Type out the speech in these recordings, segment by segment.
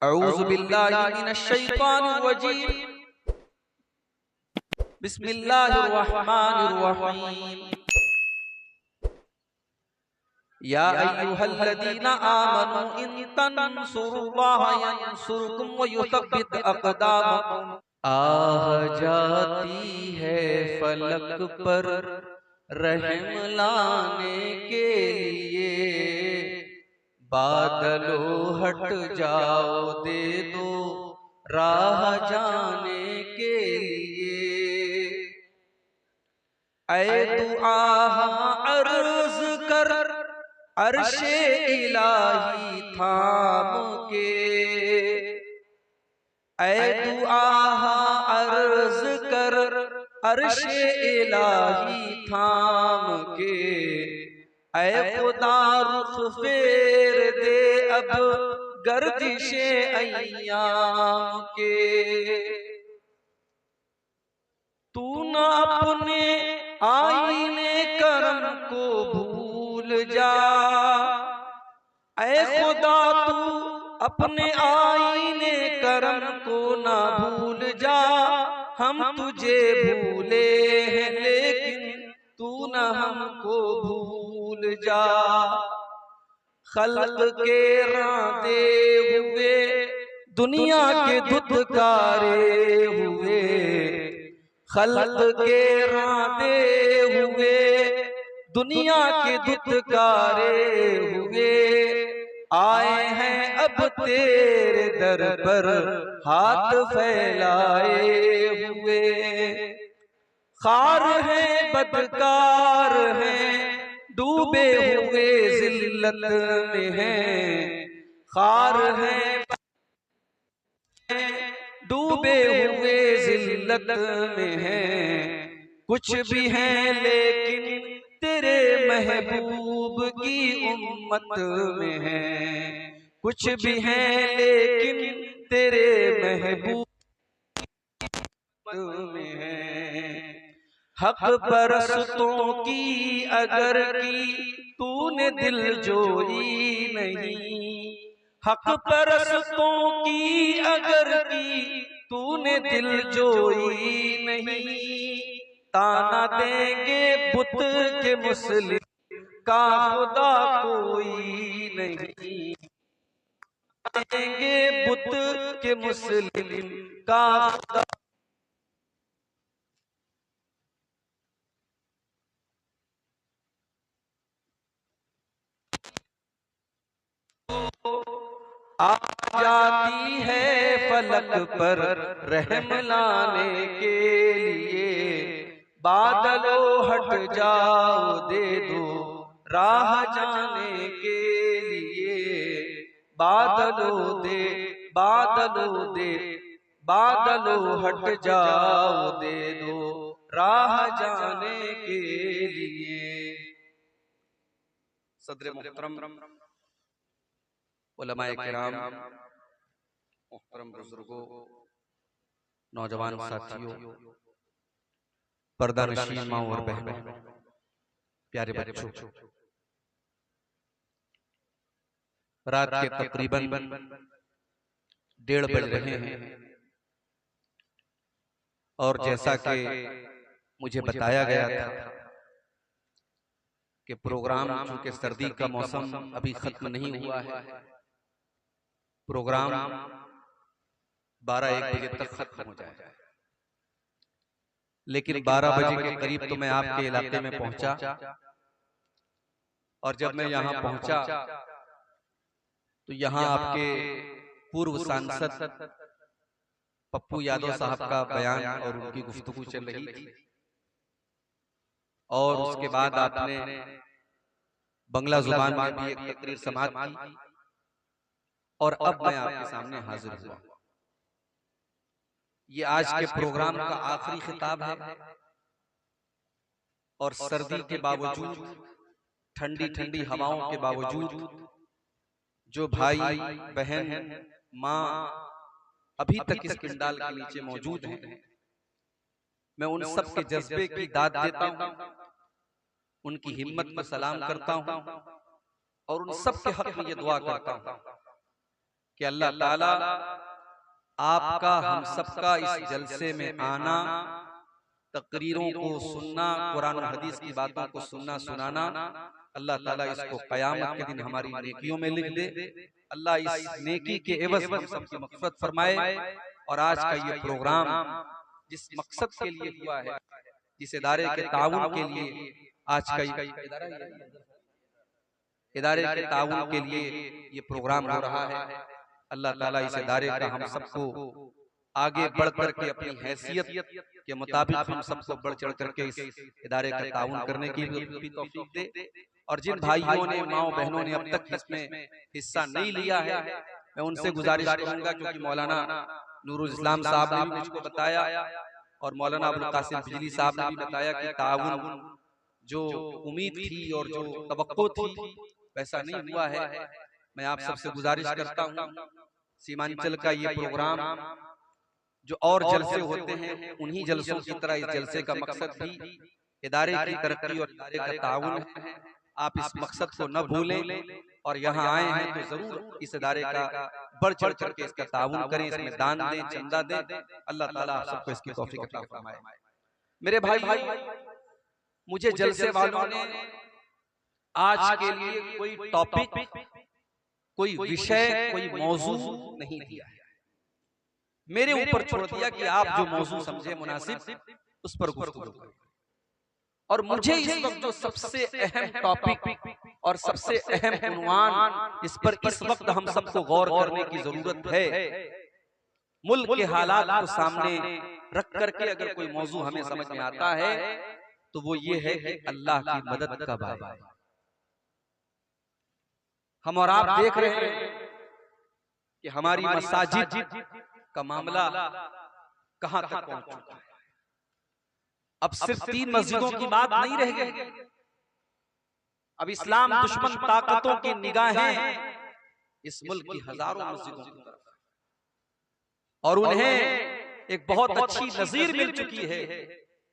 अऊज़ु बिल्लाहि मिनश शैतानिर रजीम। बिस्मिल्लाहिर रहमानिर रहीम। या अय्युहल्लज़ीना आमनू इन तंसुरुल्लाह यंसुरकुम व युसब्बित अक़दामकुम। आह जाती है फलक पर रहम लाने के लिए, बादलों हट जाओ दे दो राह जाने के लिए। ऐ दुआ अर्ज कर अर्शे इलाही थाम के, ऐ दुआ अर्ज कर अर्शे इलाही थाम के। ऐ खुदा रुख फेर दे अब गर्दिशे अय्याम के। तू न अपने आईने करम को भूल जा, ऐ खुदा तू अपने आईने करम को ना भूल जा। हम तुझे भूले हैं लेकिन तू न हमको भूल जा। खल्क के रांदे हुए दुनिया के धुतकारे हुए, खल्क के रांदे हुए दुनिया के धुतकारे हुए। आए हैं अब तेरे दर पर हाथ फैलाए हुए। खार हैं बदकार हैं डूबे हुए जिल्लत में हैं। खार हैं डूबे हुए जिल्लत में हैं। कुछ भी हैं लेकिन तेरे महबूब की उम्मत में हैं। कुछ भी हैं लेकिन तेरे महबूब में हैं। हक परस्तों की अगर की तूने दिल जोई नहीं, हक परस्तों की अगर की तूने दिल जोई नहीं। ताना देंगे बुत के मुस्लिम का खुदा कोई नहीं, देंगे बुत के मुस्लिम का खुदा। आ जाती है फलक पर रहम लाने के लिए, बादलों हट जाओ दे दो राह जाने के लिए। बादलों दे बादलों हट जाओ दे दो राह जाने के लिए। सदर मुहतरम उलमाए किराम, मुहतरम बुजुर्गों, नौजवान साथियों, पर्दा नशीन माँ और बहनों, प्यारे बच्चों, रात के तकरीबन 1:30 बज रहे हैं और जैसा कि मुझे बताया गया था कि प्रोग्राम, चूंकि सर्दी का मौसम अभी खत्म नहीं हुआ है, प्रोग्राम 12-1 बजे तक खत्म हो जाएगा। लेकिन 12 बजे के करीब तो मैं आपके इलाके में पहुंचा, और जब मैं यहां पहुंचा तो यहां आपके पूर्व सांसद पप्पू यादव साहब का बयान और उनकी गुफ्तगू चल रही थी, और उसके बाद आपने बंगला जुबान में भी एक तकरीर समाअत की, और अब मैं आपके सामने हाजिर हुआ। ये आज के प्रोग्राम का आखिरी खिताब है, और सर्दी के बावजूद, ठंडी ठंडी हवाओं के बावजूद जो भाई बहन माँ अभी तक इस पिंडाल के नीचे मौजूद हैं, मैं उन सब के जज्बे की दाद देता हूँ, उनकी हिम्मत को सलाम करता हूँ, और उन सब के हक में ये दुआ करता हूँ कि अल्लाह ताला आपका हम सबका इस जलसे में आना, तकरीरों को सुनना, कुरान और हदीस की बातों को सुनना सुनाना, अल्लाह ताला इसको कयामत के दिन हमारी नेकियों में लिख दे। अल्लाह इस नेकी के एवज हम सबकी मग़फ़िरत फरमाए। और आज का ये प्रोग्राम जिस मकसद के लिए हुआ है, जिस इदारे के ताउन के लिए आज का इदारे के ताउन के लिए ये प्रोग्राम हो रहा है, अल्लाह ताला इस इदारे का हम सबको आगे बढ़ करके अपनी हैसियत के मुताबिक हम सबको बढ़ चढ़ करके इस इदारे का ताउन करने की तौफीक दे। और जिन भाइयों ने, माओ बहनों ने अब तक इसमें हिस्सा नहीं लिया है, मैं उनसे गुजारिश करूंगा, क्योंकि मौलाना नूरुल इस्लाम साहब ने भी मुझको बताया और मौलाना अबुल कासिम बिजली साहब ने भी बताया कि ताउन जो उम्मीद थी और जो तवक्को थी वैसा नहीं हुआ है। मैं आप सबसे गुजारिश करता हूँ, सीमांचल का ये प्रोग्राम जो और जलसे होते हैं, उन्हीं जलसों की तरह इस जलसे का मकसद भी इदारे की तरक्की और इदारे का ताउन है। आप इस मकसद को न भूलें और यहाँ आए हैं तो जरूर इस इदारे का बढ़ चढ़ करके इसका ताउन करें, इसमें दान दें, चंदा दें। अल्लाह ताला आप सबको इसकी तौफीक अता फरमाए। मेरे भाई, मुझे जलसे वालों ने आज के लिए कोई टॉपिक, कोई विषय, कोई मौजू नहीं दिया है। मेरे ऊपर छोड़ दिया कि आप जो मौजू समझे मुनासिब उस पर गुफ्तगू करें। और मुझे इस वक्त जो सबसे अहम टॉपिक और सबसे अहम उन्वान, इस पर इस वक्त हम सबको गौर करने की जरूरत है, मुल्क के हालात को सामने रख करके अगर कोई मौजू हमें समझ में आता है तो वो ये है कि अल्लाह की मदद कब आए। हम और आप देख रहे हैं कि हमारी मसाजिद का मामला कहां तक पहुंच चुका है। अब सिर्फ 3 मस्जिदों की बात नहीं रह गई। अब इस्लाम दुश्मन ताकतों की निगाहें इस मुल्क की हजारों मस्जिदों की तरफ, और उन्हें एक बहुत अच्छी नजीर मिल चुकी है,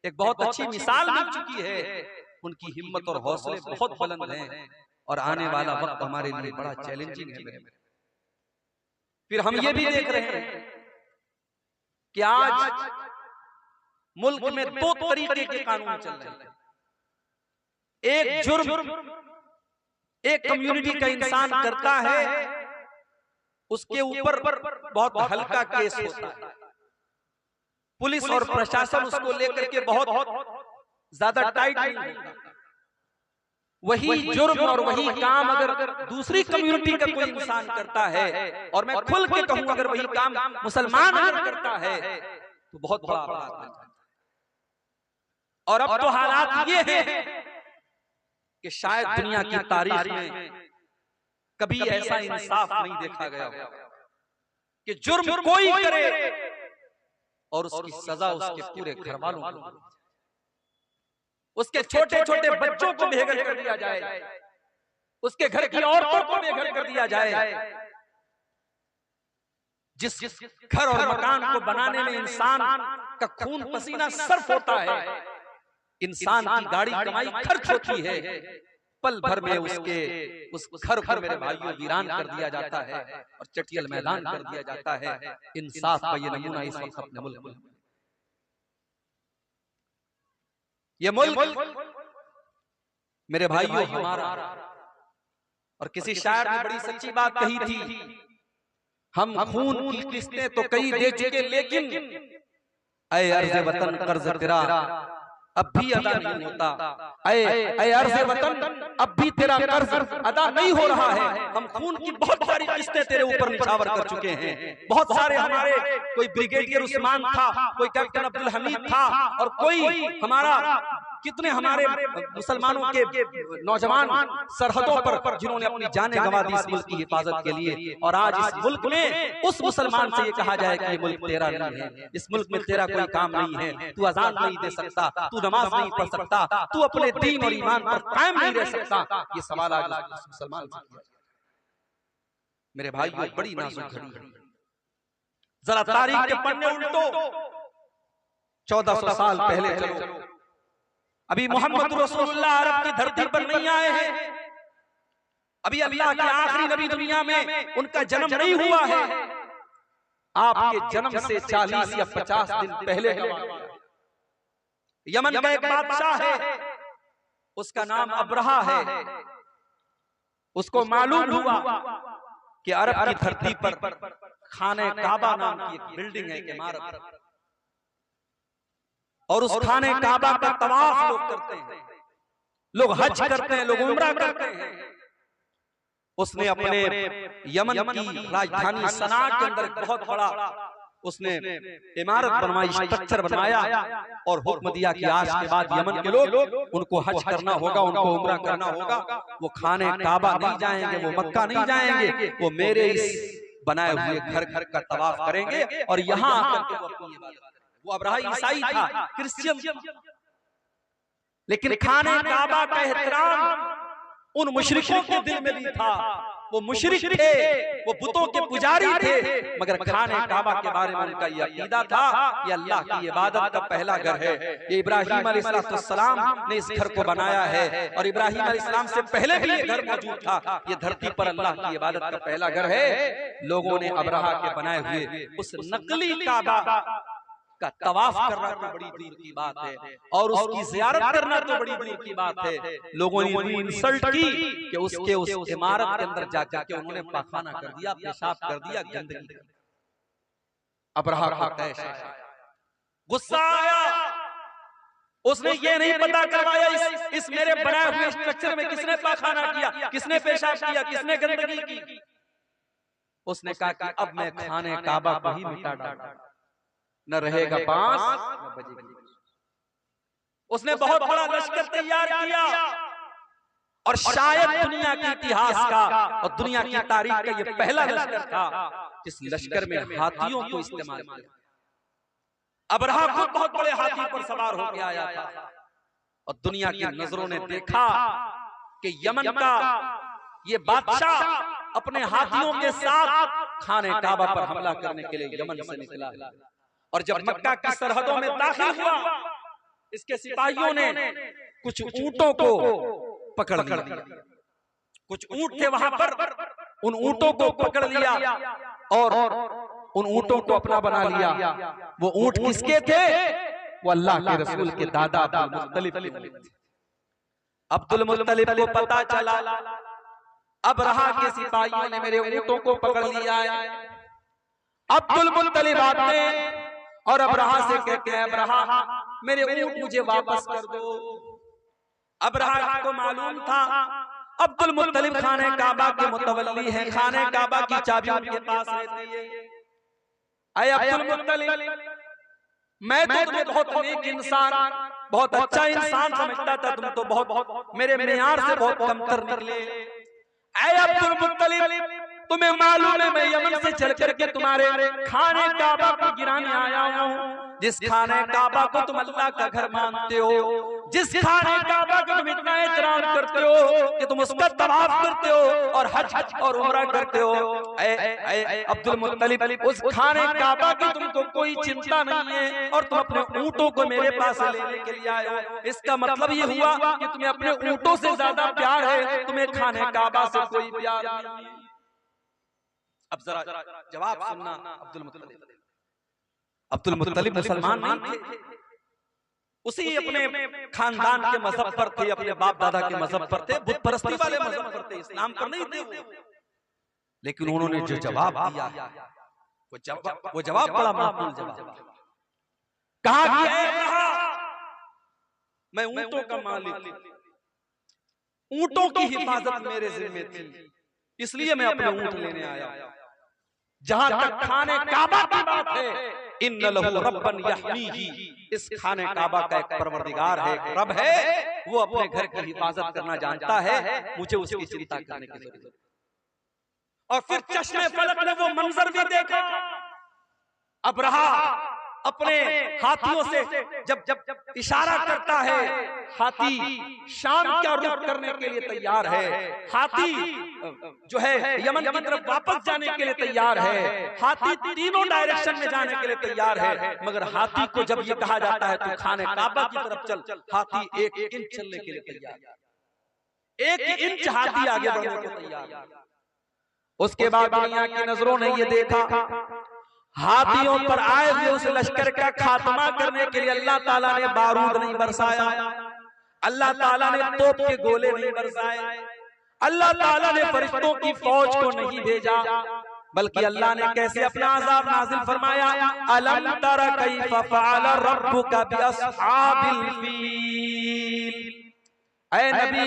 एक बहुत अच्छी मिसाल मिल चुकी है। उनकी हिम्मत और हौसले बहुत बुलंद हैं और आने वाला वक्त हमारे लिए बड़ा चैलेंजिंग है। फिर हम ये भी देख रहे हैं कि आज मुल्क में 2 तरीके के कानून चल रहे हैं। एक जुर्म एक कम्युनिटी का इंसान करता है, उसके ऊपर बहुत हल्का केस होता है, पुलिस और प्रशासन उसको लेकर के बहुत ज्यादा टाइट नहीं होता। वही जुर्म और वही काम अगर दूसरी कम्युनिटी का कोई इंसान करता है, और मैं खुल के कहूं अगर वही काम मुसलमान अगर करता है तो बहुत बड़ा अपराध बन जाता है। और अब तो हालात ये हैं कि शायद दुनिया की तारीख में कभी ऐसा इंसाफ नहीं देखा गया कि जुर्म कोई करे और उसकी सजा उसके पूरे घर वालों को, उसके छोटे छोटे बच्चों को बेघर कर दिया जाए, उसके घर की औरतों को बेघर कर दिया जाए। जिस घर और मकान को बनाने में इंसान का खून पसीना सर्फ होता है, इंसान की गाड़ी कमाई खर्च होती है, पल भर में उसके उस घर को मेरे भाइयों वीरान कर दिया जाता है और चटियल मैदान कर दिया जाता है। इंसाफ का ये नमूना इस वक्त अपने मुल्क में, ये मुल्क मेरे भाइयों हमारा। और किसी शायर ने बड़ी सच्ची बात कही थी, हम खून की किस्तें तो कई दे चुके, लेकिन ऐ अर्ज़ वतन कर्ज तेरा अब भी अदा नहीं होता। ऐ अर्ज़ वतन अब भी तेरा कर्ज अदा नहीं हो रहा है। हम खून की बहुत सारी किस्तें तेरे ऊपर निछावर कर चुके हैं। बहुत सारे हमारे, कोई ब्रिगेडियर उस्मान था, कोई कैप्टन अब्दुल हमीद था, और कोई हमारा, कितने हमारे मुसलमानों के नौजवान सरहदों पर जिन्होंने अपनी जानें गंवा दी इस मुल्क की हिफाजत के लिए। और आज इस मुल्क में उस मुसलमान से ये कहा जाए कि ये मुल्क तेरा नहीं है, इस मुल्क में तेरा कोई काम नहीं है, तू अज़ान नहीं दे सकता, तू नमाज नहीं पढ़ सकता, तू अपने दीन और ईमान पर कायम नहीं रह सकता। ये सवाल आज मुसलमान से किया। मेरे भाइयों, बड़ी नाजुक घड़ी है। जरा तारीख के पन्ने उल्टो, 1400 साल पहले चलो। अभी मोहम्मद रसूलुल्लाह अरब की धरती पर नहीं आए हैं, अभी अल्लाह के आखिरी नबी दुनिया में उनका जन्म नहीं हुआ है, आपके जन्म से 40 या 50 दिन पहले यमन का एक बादशाह है, उसका नाम अब्रहा है। उसको मालूम हुआ कि अरब की धरती पर खाने काबा नाम की एक बिल्डिंग है, इमारत, और उस खाने काबा का तवाफ लोग करते हैं, लोग हज करते हैं, लोग उम्रा करते हैं। उसने अपने यमन की राजधानी सना के अंदर बहुत बड़ा उसने इमारत बनवाई, स्ट्रक्चर बनवाया, और हुक्म दिया कि आज के बाद यमन के लोग उनको हज करना होगा, उनको उम्रा करना होगा, वो खाने काबा नहीं जाएंगे, वो मक्का नहीं जाएंगे, वो मेरे इस बनाए हुए घर घर का तवाफ करेंगे और यहाँ आकर के वो अपनी इबादत करेंगे। वो अब्रहा ईसाई था, क्रिश्चियन, लेकिन खाने काबा का एहतराम उन मुशरिकों के दिल में भी था। वो मुशरिक थे, वो बुतों के पुजारी थे, मगर खाने काबा के बारे में उनका यह अकीदा था ये अल्लाह की इबादत का पहला घर है। ये इब्राहिम अलैहिस्सलाम ने इस घर को बनाया है, और इब्राहिम अलैहिस्सलाम से पहले भी ये घर मौजूद था। ये धरती पर अल्लाह की इबादत का पहला घर है। लोगों ने अब्रहा के बनाए हुए उस नकली काबा का तवाफ करना तो बड़ी दूर की बात है, और उसकी ज़ियारत करना तो बड़ी दूर की बात है। लोगों ने इतनी इंसल्ट की कि उसके उस इमारत के अंदर जाकर के उन्होंने पाखाना कर दिया, पेशाब कर दिया, गंदगी। अब्रहा को तैश आया, गुस्सा आया, उसने ये नहीं पता करवाया इस मेरे बनाए हुए स्ट्रक्चर में किसने पाखाना किया, किसने पेशाब किया, किसने गंदगी की। उसने कहा कि अब मैं खाने काबा को ही मिटा डालूंगा, न रहेगा बांस न बजेगी। उसने बहुत बड़ा लश्कर तैयार किया, और शायद दुनिया के इतिहास का और दुनिया की तारीख का यह पहला लश्कर था जिस लश्कर में हाथियों को इस्तेमाल किया। अब्रहा खुद बहुत बड़े हाथी पर सवार होकर आया था, और दुनिया की नजरों ने देखा कि यमन का ये बादशाह अपने हाथियों के साथ खाने काबा पर हमला करने के लिए यमन से निकला। और जब मक्का की सरहदों में दाखिल हुआ, इसके सिपाहियों ने कुछ ऊंटों को पकड़ लिया। कुछ ऊंट थे वहां पर, उन ऊंटों को पकड़ लिया और उन ऊंटों को अपना बना लिया। वो ऊंट किसके थे? वो अल्लाह के रसूल के दादा अब्दुल मुत्तलिब को पता चला अब्रहा के सिपाहियों ने मेरे ऊंटों को पकड़ लिया है। अब्दुल मुत्तलिब आते और अब्रहा से कहते हैं, अब्रहा मेरे ऊंट मुझे वापस कर दो। अब्रहा को मालूम था अब्दुल मुत्तलिब खाने काबा के मुतवल्ली हैं, खाने काबा की चाबी उनके पास रहती है। अय अब्दुल मुत्तलिब, मैं तो तुम्हें बहुत नेक इंसान, बहुत अच्छा इंसान समझता था, तुम तो बहुत मेरे मेयार से बहुत कमतर निकले। अय अब्दुल मुत्तलिब, तुम्हें मालूम है मैं यमन से चल करके तुम्हारे खाने काबा को गिराने आया हूँ। जिस खाने काबा को तुम अल्लाह का घर मानते हो, जिस खाने काबा को तुम इतना एहतराम करते हो कि तुम उसका तवाफ करते हो और हज और उम्रा करते हो, अब्दुल मुत्तलिब उस खाने काबा की तुमको कोई चिंता नहीं है और तुम अपने ऊंटों को मेरे पास लेने के लिए आए हो। इसका मतलब ये हुआ कि तुम्हें अपने ऊंटों से ज्यादा प्यार है, तुम्हें खाने काबा से कोई प्यार नहीं। अब जरा जवाब सुनना। अब्दुल मुत्तलिब मुसलमान नहीं थे, उसी अपने खानदान के मजहब पर थे, अपने बाप दादा के मजहब पर थे, बुत परस्ती वाले मजहब पर थे, इस्लाम पर नहीं थे वो। लेकिन उन्होंने जो जवाब दिया वो जवाब बड़ा माकूल जवाब। कहा कि मैं ऊंटों का मालिक, ऊंटों की हिफाजत मेरे जिम्मे थी, इसलिए मैं अपने ऊंट लेने आया। जहां तक खाने काबा की बात है, इन्ना लहू रब्बन यहमीही, इस खाने काबा का एक परवरदिगार है, एक रब है, वो अपने घर की हिफाजत करना जानता है, मुझे उसकी चिंता करने की जरूरत है। और फिर चश्मे फलक ने वो मंजर भी देखा। अब्रहा अपने हाथियों से जब इशारा करता है, हाथी शाम का रुख करने के लिए तैयार है, हाथी जो है यमन की तरफ वापस जाने के लिए तैयार है, हाथी तीनों डायरेक्शन में जाने के लिए तैयार है। मगर हाथी को जब ये कहा जाता है तो खाने काबा की तरफ चल, हाथी एक इंच चलने के लिए तैयार है। 1 इंच हाथी आगे बढ़ने को तैयार। उसके बाद दुनिया की नजरों ने ये देखा, हाथियों पर आए हुए उस लश्कर का खात्मा करने के लिए अल्लाह ताला ने बारूद नहीं बरसाया, अल्लाह ताला ने तोप के गोले नहीं बरसाए, अल्लाह ताला ने फरिश्तों की फौज को नहीं भेजा, बल्कि अल्लाह ने कैसे अपना अज़ाब नाज़िल फरमाया, अलम तरा कैफ़ फ़अल रब्बुका बिअस्हाबिल फील। ऐ नबी,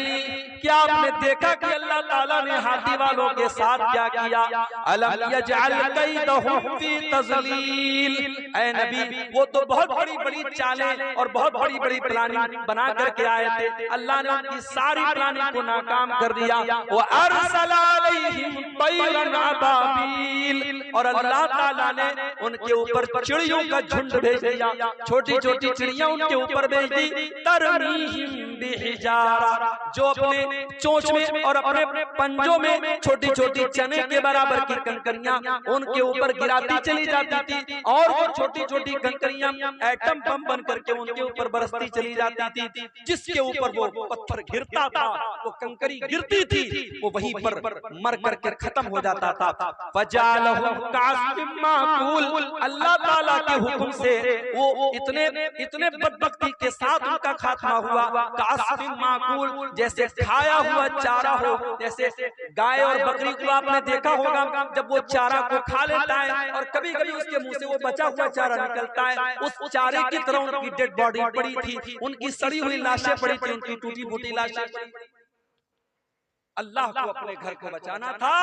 क्या आपने देखा कि अल्लाह ताला ने हाथी वालों के साथ क्या किया? अलम यजअल कैदहुम फी तज़लील। ऐ नबी, वो तो बहुत बड़ी बड़ी चालें और बहुत बड़ी बड़ी प्लानिंग बना करके आए थे, अल्लाह ने उनकी सारी प्लानिंग को नाकाम कर दिया। व अरसल अलैहिम तैरन अबाबील, और अल्लाह ताला ने उनके ऊपर चिड़ियों का झुंड भेज दिया, छोटी छोटी चिड़ियां उनके ऊपर भेज दी। तरमीहिम बिहिजारा, जो अपने चोंच में और अपने पंजों में छोटी छोटी चने के बराबर की कंकरियां उनके ऊपर गिराती चली जाती थी, और वो छोटी छोटी कंकरियां एटम बम बन करके उनके ऊपर बरसती चली जाती थी। जिसके ऊपर वो पत्थर गिरता था, वो कंकरी गिरती थी, वो वहीं पर मर करके खत्म हो जाता था। फजालहु कासिम माकूल, अल्लाह ताला के हुक्म से वो इतने बदबख्ती के साथ उनका खात्मा हुआ। कासिम माकूल, जैसे खाया हुआ चारा हो, जैसे गाय और बकरी को आपने देखा होगा जब वो चारा को खा लेता है और कभी कभी उसके मुंह से वो बचा हुआ चारा निकलता है, उस चारे की तरह उनकी डेड बॉडी पड़ी थी, उनकी सड़ी हुई लाशें पड़ी थी, उनकी टूटी फूटी लाशें। अल्लाह को अपने घर को बचाना था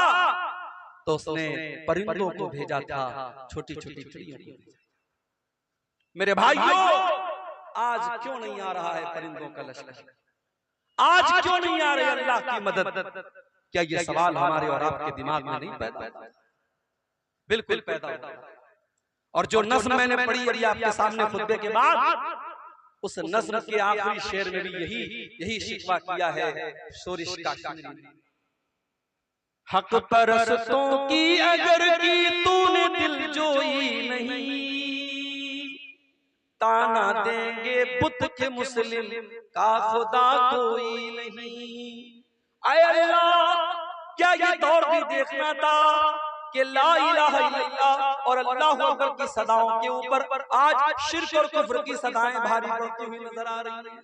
तो उसने परिंदों को भेजा था, छोटी छोटी चिड़ियों को। मेरे भाइयों, आज क्यों नहीं आ रहा है परिंदों का लश्कर? आज क्यों नहीं आ रही अल्लाह की मदद? क्या ये सवाल हमारे और आपके दिमाग में नहीं पैदा? बिल्कुल पैदा होता है। और जो नज़्म मैंने पढ़ी अभी आपके सामने खुतबे के बाद, उस नज़्म के आखिरी शेर में भी यही शिकवा किया है शोरिश का। हक परस्तों की अगर की तूने दिलजोई नहीं, ताना देंगे बुत के मुस्लिम का खुदा कोई नहीं। आए अल्लाह, क्या ये दौर भी देखना था कि ला इलाहा इल्लल्लाह और अल्लाहु अकबर की सदाओं के ऊपर आज शिर्क और कुफ्र की सदाएं भारी पड़ती हुई नजर आ रही हैं।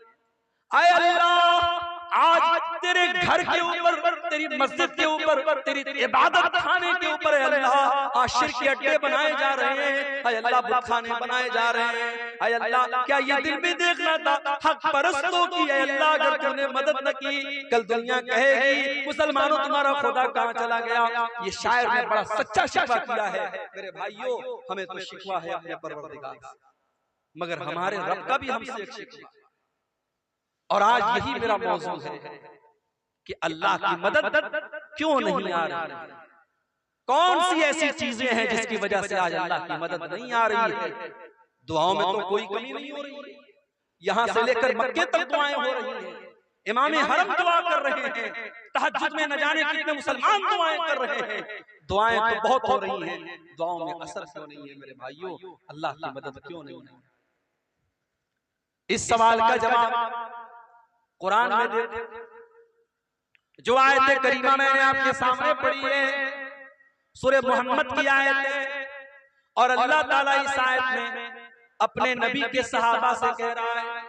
आए अल्लाह, आज तेरे घर के ऊपर, तेरी मस्जिद के ऊपर, तेरी इबादत खाने के ऊपर अल्लाह आज शिर्क के अड्डे बनाए जा रहे हैं, अल्लाह बुत खाने बनाए जा रहे हैं। अल्लाह, क्या ये दिल भी देखना था हक परस्तों की? अल्लाह, अगर तुमने मदद न की, कल दुनिया कहेगी मुसलमानों तुम्हारा खुदा कहाँ चला गया? ये शायर ने बड़ा सच्चा शिकवा किया है। मेरे भाइयों, हमें तो शिकवा है अपने परवरदिगार, मगर हमारे रब का भी हमसे एक शिकवा। और आज यही मेरा मौजू है कि अल्लाह की मदद क्यों नहीं आ रही? कौन सी ऐसी चीजें हैं जिसकी वजह से आज अल्लाह की मदद नहीं आ रही है? दुआओं में तो कोई कमी नहीं हो रही, यहां से लेकर मक्के तक दुआएं हो रही हैं, इमाम हरम दुआ कर रहे हैं, तहज्जुद में न जाने कितने मुसलमान दुआएं कर रहे हैं, दुआएं तो बहुत हो रही हैं, दुआओं में असर क्यों नहीं है? मेरे भाइयों, अल्लाह की मदद क्यों नहीं है? इस सवाल का जवाब कुरान में दे। जो आयत करीमा मैंने आपके सामने पढ़ी है सूरह मोहम्मद की आयत है, और अल्लाह ताला इस आयत में अपने नबी के सहाबा से कह रहा है,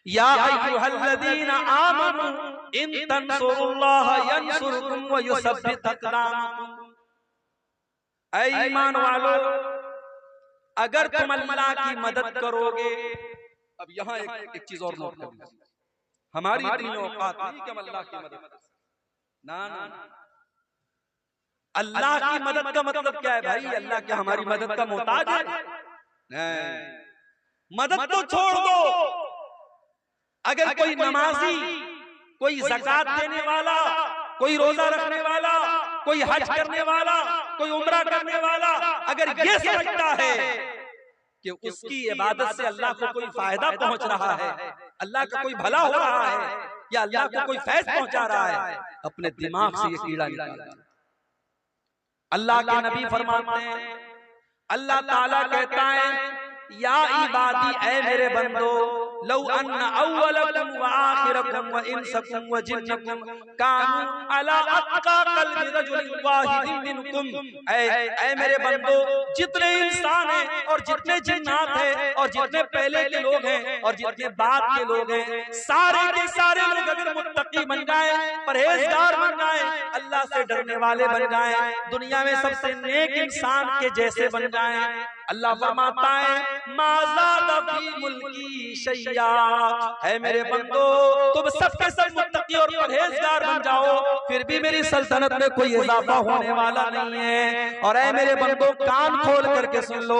या अय्युहल्लज़ीना आमनू इन तंसुरुल्लाह यंसुरकुम व युसब्बित अक़दामकुम। ऐ ईमान वालों, अगर तुम अल्लाह की मदद करोगे। अब यहाँ एक चीज और नोट कर लीजिए, हमारी इतनी औकात नहीं कि हम अल्लाह की मदद करें। ना ना, अल्लाह की मदद का मतलब क्या है भाई? अल्लाह क्या हमारी मदद का मोहताज है? नहीं, मदद तो छोड़ दो। अगर कोई नमाजी, कोई ज़कात देने वाला, कोई रोजा रखने वाला, कोई हज करने वाला, कोई उम्रा करने वाला, अगर ये समझता है कि उसकी इबादत से अल्लाह को कोई फायदा पहुंच रहा है, अल्लाह का कोई भला हो रहा है, या अल्लाह को कोई फैज़ पहुंचा रहा है, अपने दिमाग से ये कीड़ा निकाला। अल्लाह के नबी फरमाते हैं, अल्लाह ताला कहता है, या इबादी, ऐ मेरे बंदो, लौ अन्ना अव्वलकुम व आखिरकुम व इंसकुम व जिन्नकुम कानू अला अत्का क़ल्बि रजुलिन वाहिदिन मिनकुम। ऐ मेरे बंदो, जितने इंसान हैं और जितने जिन्नात हैं और जितने पहले के लोग हैं और जितने बाद के लोग हैं, सारे के सारे लोग अगर मुत्तकी बन जाए, परहेजगार बन जाए, अल्लाह से डरने वाले बन जाए, दुनिया में सबसे नेक इंसान के जैसे बन जाए, अल्लाह फरमाता है माज़ादा फी मुल्की शैया। है मेरे बंदो, तुम सबके सब मुत्तकी और परहेजगार बन जाओ, फिर भी मेरी सल्तनत में कोई इजाफा होने वाला नहीं है। और ऐ मेरे बंदो, कान खोल करके सुन लो,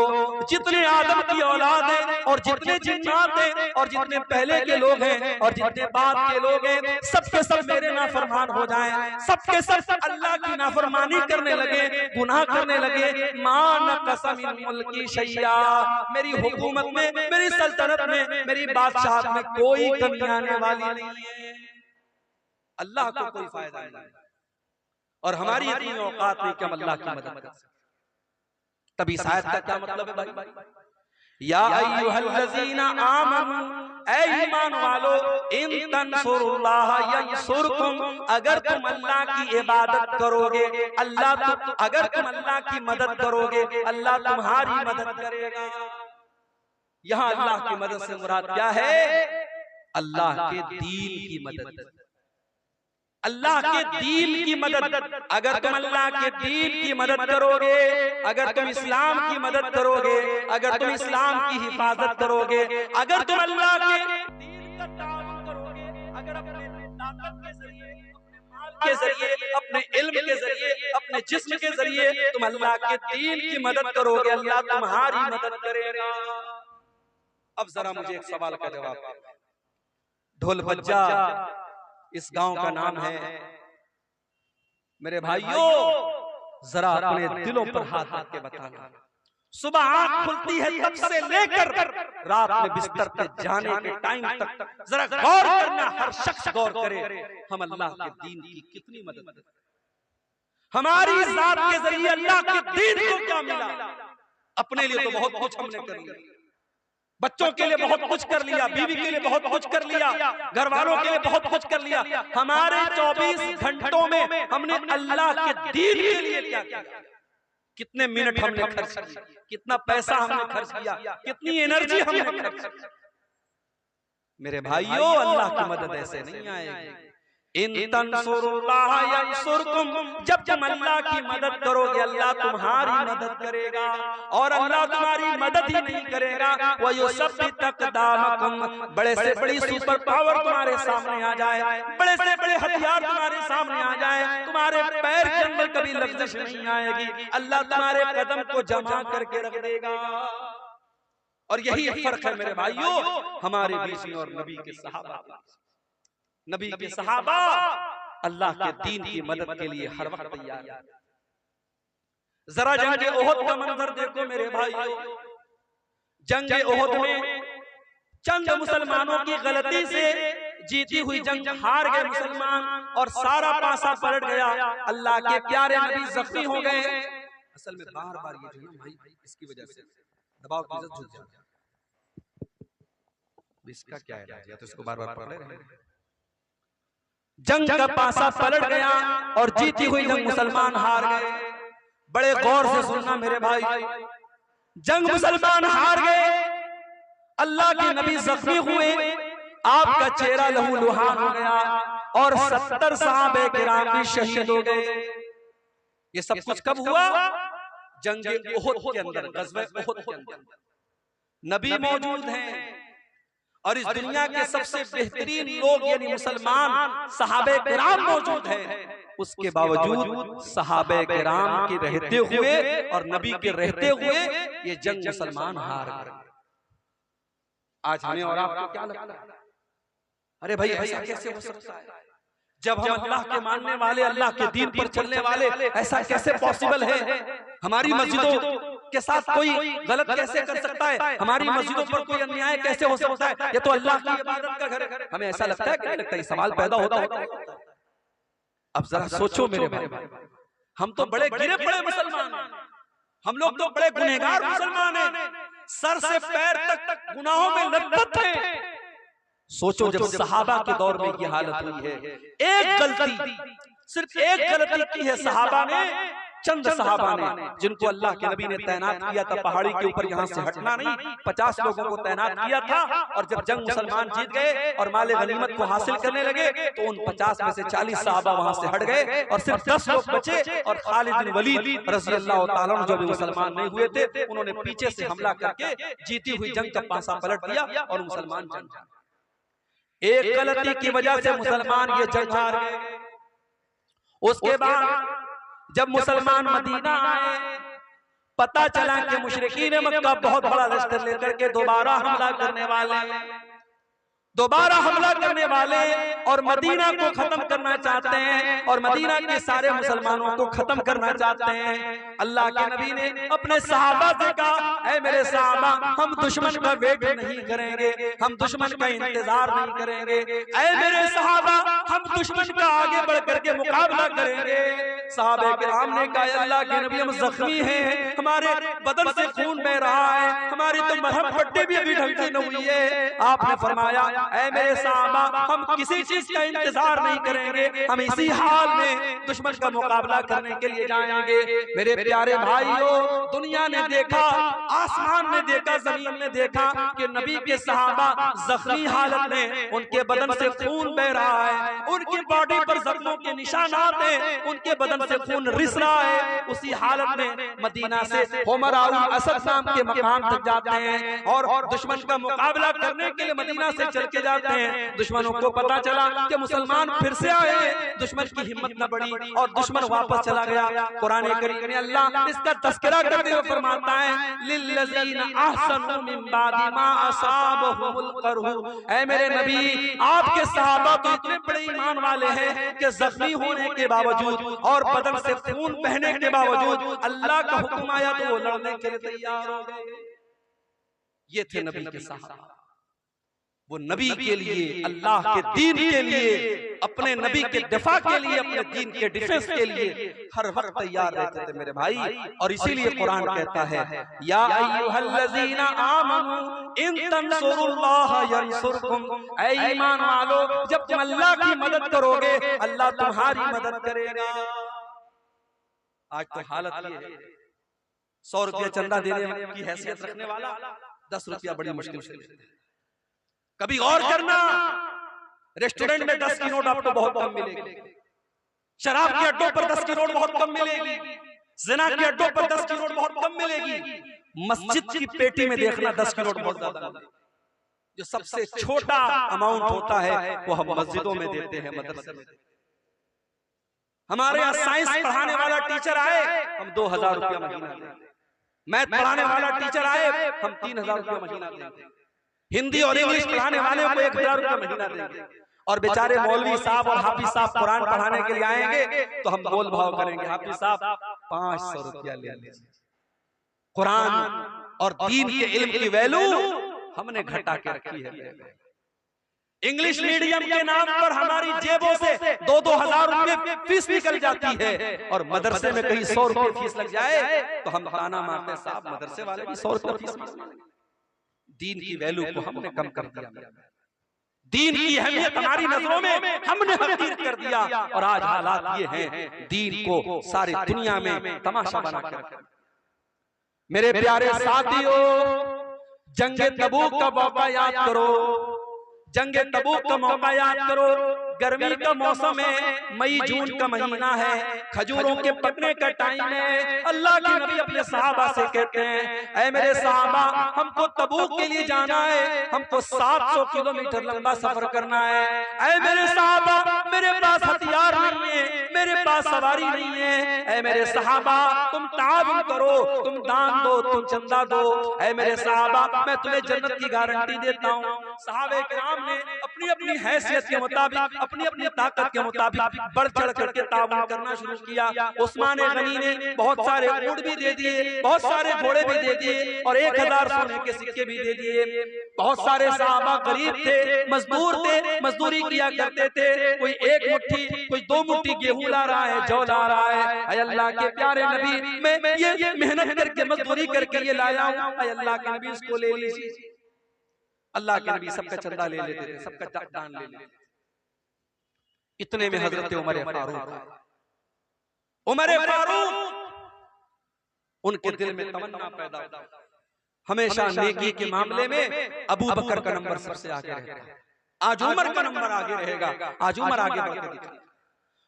जितने आदम की औलाद है और जितने जिन्नात हैं और जितने पहले के लोग हैं और जितने बाद के लोग हैं, सबके सब मेरे नाफरमान हो जाएं, सबके सब अल्लाह की नाफरमानी करने लगे, गुनाह करने लगे, मान कसम मुल्की शैया, मेरी हुकूमत में, मेरी सल्तनत में, मेरी बादशाहत में कोई कमी आने वाली नहीं है। अल्लाह को कोई फायदा नहीं और हमारी इतनी औकात नहीं कि हम अल्लाह की मदद कर सकें। तभी शायद का क्या मतलब है भाई? या अय्युहल्लज़ीना आमनू, ऐ ईमान वालो, इन तंसुरुल्लाह यंसुरकुम, अगर तुम अल्लाह की इबादत करोगे, अगर तुम अल्लाह की मदद करोगे, अल्लाह तुम्हारी मदद करेगा। यहाँ अल्लाह की मदद से मुराद क्या है? अल्लाह के दीन की मदद, अल्लाह के दीन की मदद। अगर तुम अल्लाह के दीन की मदद करोगे, अगर तुम इस्लाम की मदद करोगे, अगर तुम इस्लाम की हिफाजत करोगे, अगर तुम अल्लाह के दीन का ताउन करोगे, अगर अपने ताकत के जरिए, अपने माल के जरिए, अपने इल्म के जरिए, अपने जिस्म के जरिए तुम अल्लाह के दीन की मदद करोगे, अल्लाह तुम्हारी मदद करेगा। अब जरा मुझे एक सवाल का जवाब दो। ढोल बज्जा इस गांव का नाम है। मेरे भाइयों, जरा अपने दिलों पर हाथ रख के बताना, सुबह आंख खुलती है तब से लेकर रात में बिस्तर पे जाने के टाइम तक जरा गौर करना, हर शख्स गौर करे, हम अल्लाह के दीन की कितनी मदद करते, हमारी जात के जरिए अल्लाह के दीन को क्या मिला। अपने लिए तो बहुत कुछ हमने कर लिया, बच्चों के लिए बहुत कुछ कर लिया, बीवी के लिए बहुत कुछ कर लिया, घर वालों के लिए बहुत कुछ कर लिया। हमारे 24 घंटों में हमने अल्लाह के दीन के लिए क्या किया? कितने मिनट हमने खर्च किया, कितना पैसा हमने खर्च किया, कितनी एनर्जी हमने खर्च की। मेरे भाइयों, अल्लाह की मदद ऐसे नहीं आएगी। इन तंसुरुल्लाह यंसुरकुम, जब तुम अल्लाह की मदद करोगे, अल्लाह तुम्हारी मदद करेगा। और अल्लाह तुम्हारी मदद ही नहीं करेगा, वयुसब्बित अक़दामकुम, बड़े से बड़ी सुपर पावर तुम्हारे सामने आ जाए, बड़े से बड़े हथियार तुम्हारे सामने आ जाए, तुम्हारे पैर के अंदर कभी लग़ज़श नहीं आएगी, अल्लाह तुम्हारे कदम को जमा करके रख देगा। और यही फर्क है मेरे भाइयों हमारे बीच में और नबी के सहाबा। नबी के सहाबा अल्लाह के दीन की मदद के लिए हर वक्त तैयार है। जरा जंग ओहद का मंजर देखो मेरे भाइयों। जंग ओहद में चंद मुसलमानों की गलती से जीती हुई जंग हार गए मुसलमान और सारा पासा पलट गया। अल्लाह के प्यारे नबी जख्मी हो गए। असल में बार बार ये जो भाई इसकी वजह से दबाव की इज्जत झुक जाती है। इसका क्या इलाज है? तो इसको बार बार पढ़ रहे हैं। जंग का पासा पलट गया और जीती हुई जंग मुसलमान हार गए। बड़े गौर से सुनना मेरे भाई, जंग मुसलमान हार गए, अल्लाह के नबी जख्मी हुए, आपका चेहरा लहू लुहान हो गया और 70 सहाबे किराम भी शहीद हो गए। ये सब कुछ कब हुआ? जंग ओहद के अंदर, ग़ज़वा ओहद के अंदर नबी मौजूद हैं और इस दुनिया के सबसे बेहतरीन लोग यानी मुसलमान सहाबे किराम मौजूद हैं। उसके बावजूद सहाबे किराम के रहते हुए और नबी के रहते हुए ये जंग मुसलमान हार गए। आज हमें और आपको क्या लगता है? अरे भाई ऐसा कैसे हो सकता है? जब हम अल्लाह के मानने वाले, अल्लाह के दीन पर चलने वाले, ऐसा कैसे पॉसिबल है? हमारी मस्जिदों के साथ कोई गलत कैसे कर सकता है? हमारी मस्जिदों पर कोई अन्याय कैसे हो सकता है? ये तो अल्लाह की इबादत का घर है। हमें ऐसा लगता है कि नहीं लगता? ये सवाल पैदा होता है। अब जरा सोचो मेरे भाई, हम तो बड़े गिरे पड़े मुसलमान हैं, हम लोग तो बड़े गुनहगार मुसलमान हैं, सर से पैर तक गुनाहों में लथपथ हैं। सोचो जब सहाबा के दौर में ये हालत हुई है, एक गलती, सिर्फ एक गलती की है सहाबा ने, चंद सहाबा ने, जिनको अल्लाह के नबी ने तैनात किया था पहाड़ी के ऊपर, यहाँ से हटना नहीं, 50 लोगों को तैनात किया था। और जब जंग मुसलमान जीत गए और माले गनीमत को हासिल करने लगे तो उन 50 में से 40 सहाबा वहां से हट गए और सिर्फ 10 लोग बचे। और खालिद बिन वलीद रज़ी अल्लाह ताला अन्हु जो भी मुसलमान नहीं हुए थे, उन्होंने पीछे से हमला करके जीती हुई जंग का पासा पलट दिया और मुसलमान जंग। एक गलती की वजह से मुसलमान ये जंग हार गए। उसके बाद जब मुसलमान मदीना आए, पता चला कि मुशरिकीन मक्का बहुत बड़ा लश्कर लेकर के दोबारा हमला करने वाले और मदीना को खत्म करना चाहते हैं और मदीना के सारे मुसलमानों को खत्म करना चाहते हैं। अल्लाह के नबी ने अपने सहाबा से कहा, ऐ मेरे सहाबा, हम दुश्मन का वेट नहीं करेंगे, हम दुश्मन का इंतजार नहीं करेंगे। ऐ मेरे सहाबा, हम दुश्मन का आगे बढ़ करके मुकाबला करेंगे। सहाबे किराम ने कहा, अल्लाह के नबी, हम जख्मी हैं, हमारे बदन से खून बह रहा है, हमारी तो मरहम पट्टी भी अभी ढंग से न हुई है। आपने फरमाया, ऐ मेरे सहाबा, हम किसी चीज का इंतजार नहीं करेंगे, हम इसी हाल में दुश्मन का मुकाबला करने के लिए जाएंगे। मेरे प्यारे भाइयों, दुनिया ने देखा, आसमान ने देखा, जमीन ने देखा कि नबी के सहाबा जख्मी हालत में, उनके बदन से खून बह रहा है, उनकी बॉडी पर जख्मों के निशानात हैं, उनके बदन से खून रिस रहा है। उसी हालत में मदीना से हुमरा असद नाम के मकाम तक जाते हैं और दुश्मन का मुकाबला करने के लिए मदीना से चल के जाते हैं। दुश्मनों को पता चला कि मुसलमान फिर से आए, दुश्मन की हिम्मत न बढ़ी और दुश्मन वापस चला गया। कुरान करीम में अल्लाह इसका तज़किरा करते हुए फरमाता है, लिल्लज़ीना अहसनु मिन बादि मा असाबहुमुल क़रहु। ऐ मेरे नबी, आपके सहाबा तो इतने बड़े ईमान वाले हैं कि जख्मी होने के बावजूद और बदन से खून बहने के बावजूद अल्लाह का हुक्म आया तो वो लड़ने के लिए तैयार हो गए। ये थे नबी के सहाबा। वो नबी के लिए, अल्लाह के दीन के लिए, अपने नबी के दिफा के लिए, अपने दीन के डिफेंस के लिए हर वक्त तैयार रहते थे मेरे भाई। और इसीलिए कुरान कहता है, या अय्युहल्लज़ीना आमनू इन तंसुरुल्लाह यंसुरकुम। ऐ ईमान वालो, जब तुम अल्लाह की मदद करोगे, अल्लाह तुम्हारी मदद करेगा। आज तो हालत ये है, 100 रुपया चंदा देने की हैसियत रखने वाला 10 रुपया बड़ी मुश्किल से। कभी गौर करना, रेस्टोरेंट में 10 की नोट आपको बहुत कम मिलेगी, शराब के अड्डों पर 10 की नोट बहुत कम मिलेगी, ज़िना के अड्डों पर 10 की नोट बहुत कम मिलेगी। मस्जिद की पेटी में देखना 10 की नोट बहुत ज्यादा मिलेगी। जो सबसे छोटा अमाउंट होता है वो हम मस्जिदों में देते हैं, मदरसे में। हमारे यहाँ साइंस पढ़ाने वाला टीचर आए, हम 2000 रुपया महीना देंगे। मैथ पढ़ाने वाला टीचर आए, हम 3000 रुपया महीना देंगे। हिंदी और इंग्लिश पढ़ाने वाले को 1000 रुपया महीना देंगे। और बेचारे मौलवी साहब और हाफिज साहब कुरान पढ़ाने के लिए आएंगे तो हम मोल भाव करेंगे, हाफिज साहब 500 रुपया ले लीजिए। कुरान और दीन के इल्म की वैल्यू हमने घटा के रखी है। इंग्लिश मीडियम के नाम पर हमारी जेबों से 2-2 हजार रुपए फीस निकल जाती है और मदरसे में कहीं 100 रुपए फीस लग जाए तो हम ताना मारते हैं, साहब मदरसे वाले भी 100 रुपया फीस मांगेंगे। दीन की वैल्यू को हमने कम कर दिया, दीन की अहमियत हमारी नजरों में हमने हकीर कर दिया। और आज हालात ये हैं, दीन को सारी दुनिया में तमाशा बना के रखा। मेरे प्यारे साथियों, जंगे तबूक का मौका याद करो, जंगे तबूक का मौका याद करो। गर्मी का मौसम है, मई जून का महीना है, खजूरों के पकने का टाइम है। अल्लाह के नबी अपने सहाबा से कहते हैं, ऐ मेरे सहाबा, हमको तबूक के लिए जाना है, हमको 700 किलोमीटर लंबा सफर करना है। ऐ मेरे सहाबा, मेरे पास हथियार नहीं है, मेरे पास सवारी नहीं है। ऐ मेरे सहाबा, तुम ताउन करो, तुम दान दो, तुम चंदा दो। ऐ मेरे सहाबा, मैं तुम्हें जन्नत की गारंटी देता हूँ। सहाबे किराम ने अपनी अपनी हैसियत के मुताबिक, अपनी अपनी ताकत के मुताबिक बढ़ चढ़ करके ताउन करना शुरू किया। उस्मान गनी ने बहुत सारे ऊंट भी दे दिए, बहुत सारे घोड़े भी दे दिए और 1000 सोने के सिक्के भी दे दिए। बहुत सारे सहाबा गरीब थे, मजदूर थे, मजदूरी किया करते थे। कोई 1 मुट्ठी, कोई 2 मुट्ठी गेहूं ला रहा है, जौ ला रहा है। अल्लाह के प्यारे नबी, मैं ये मेहनत करके मजदूरी करके ये लाया हूँ, अल्लाह के नबी इसको ले लीजिए। अल्लाह के नबी सबका चंदा ले लेते थे, सबका दान ले लेते थे। इतने में हजरत उमर फारूक उनके दिल में तमन्ना पैदा हुई, हमेशा नेकी के मामले में अबू बकर का नंबर सबसे आगे रहेगा। आज उमर का नंबर आगे रहेगा, आज उमर आगे बढ़ के दिखाएगा।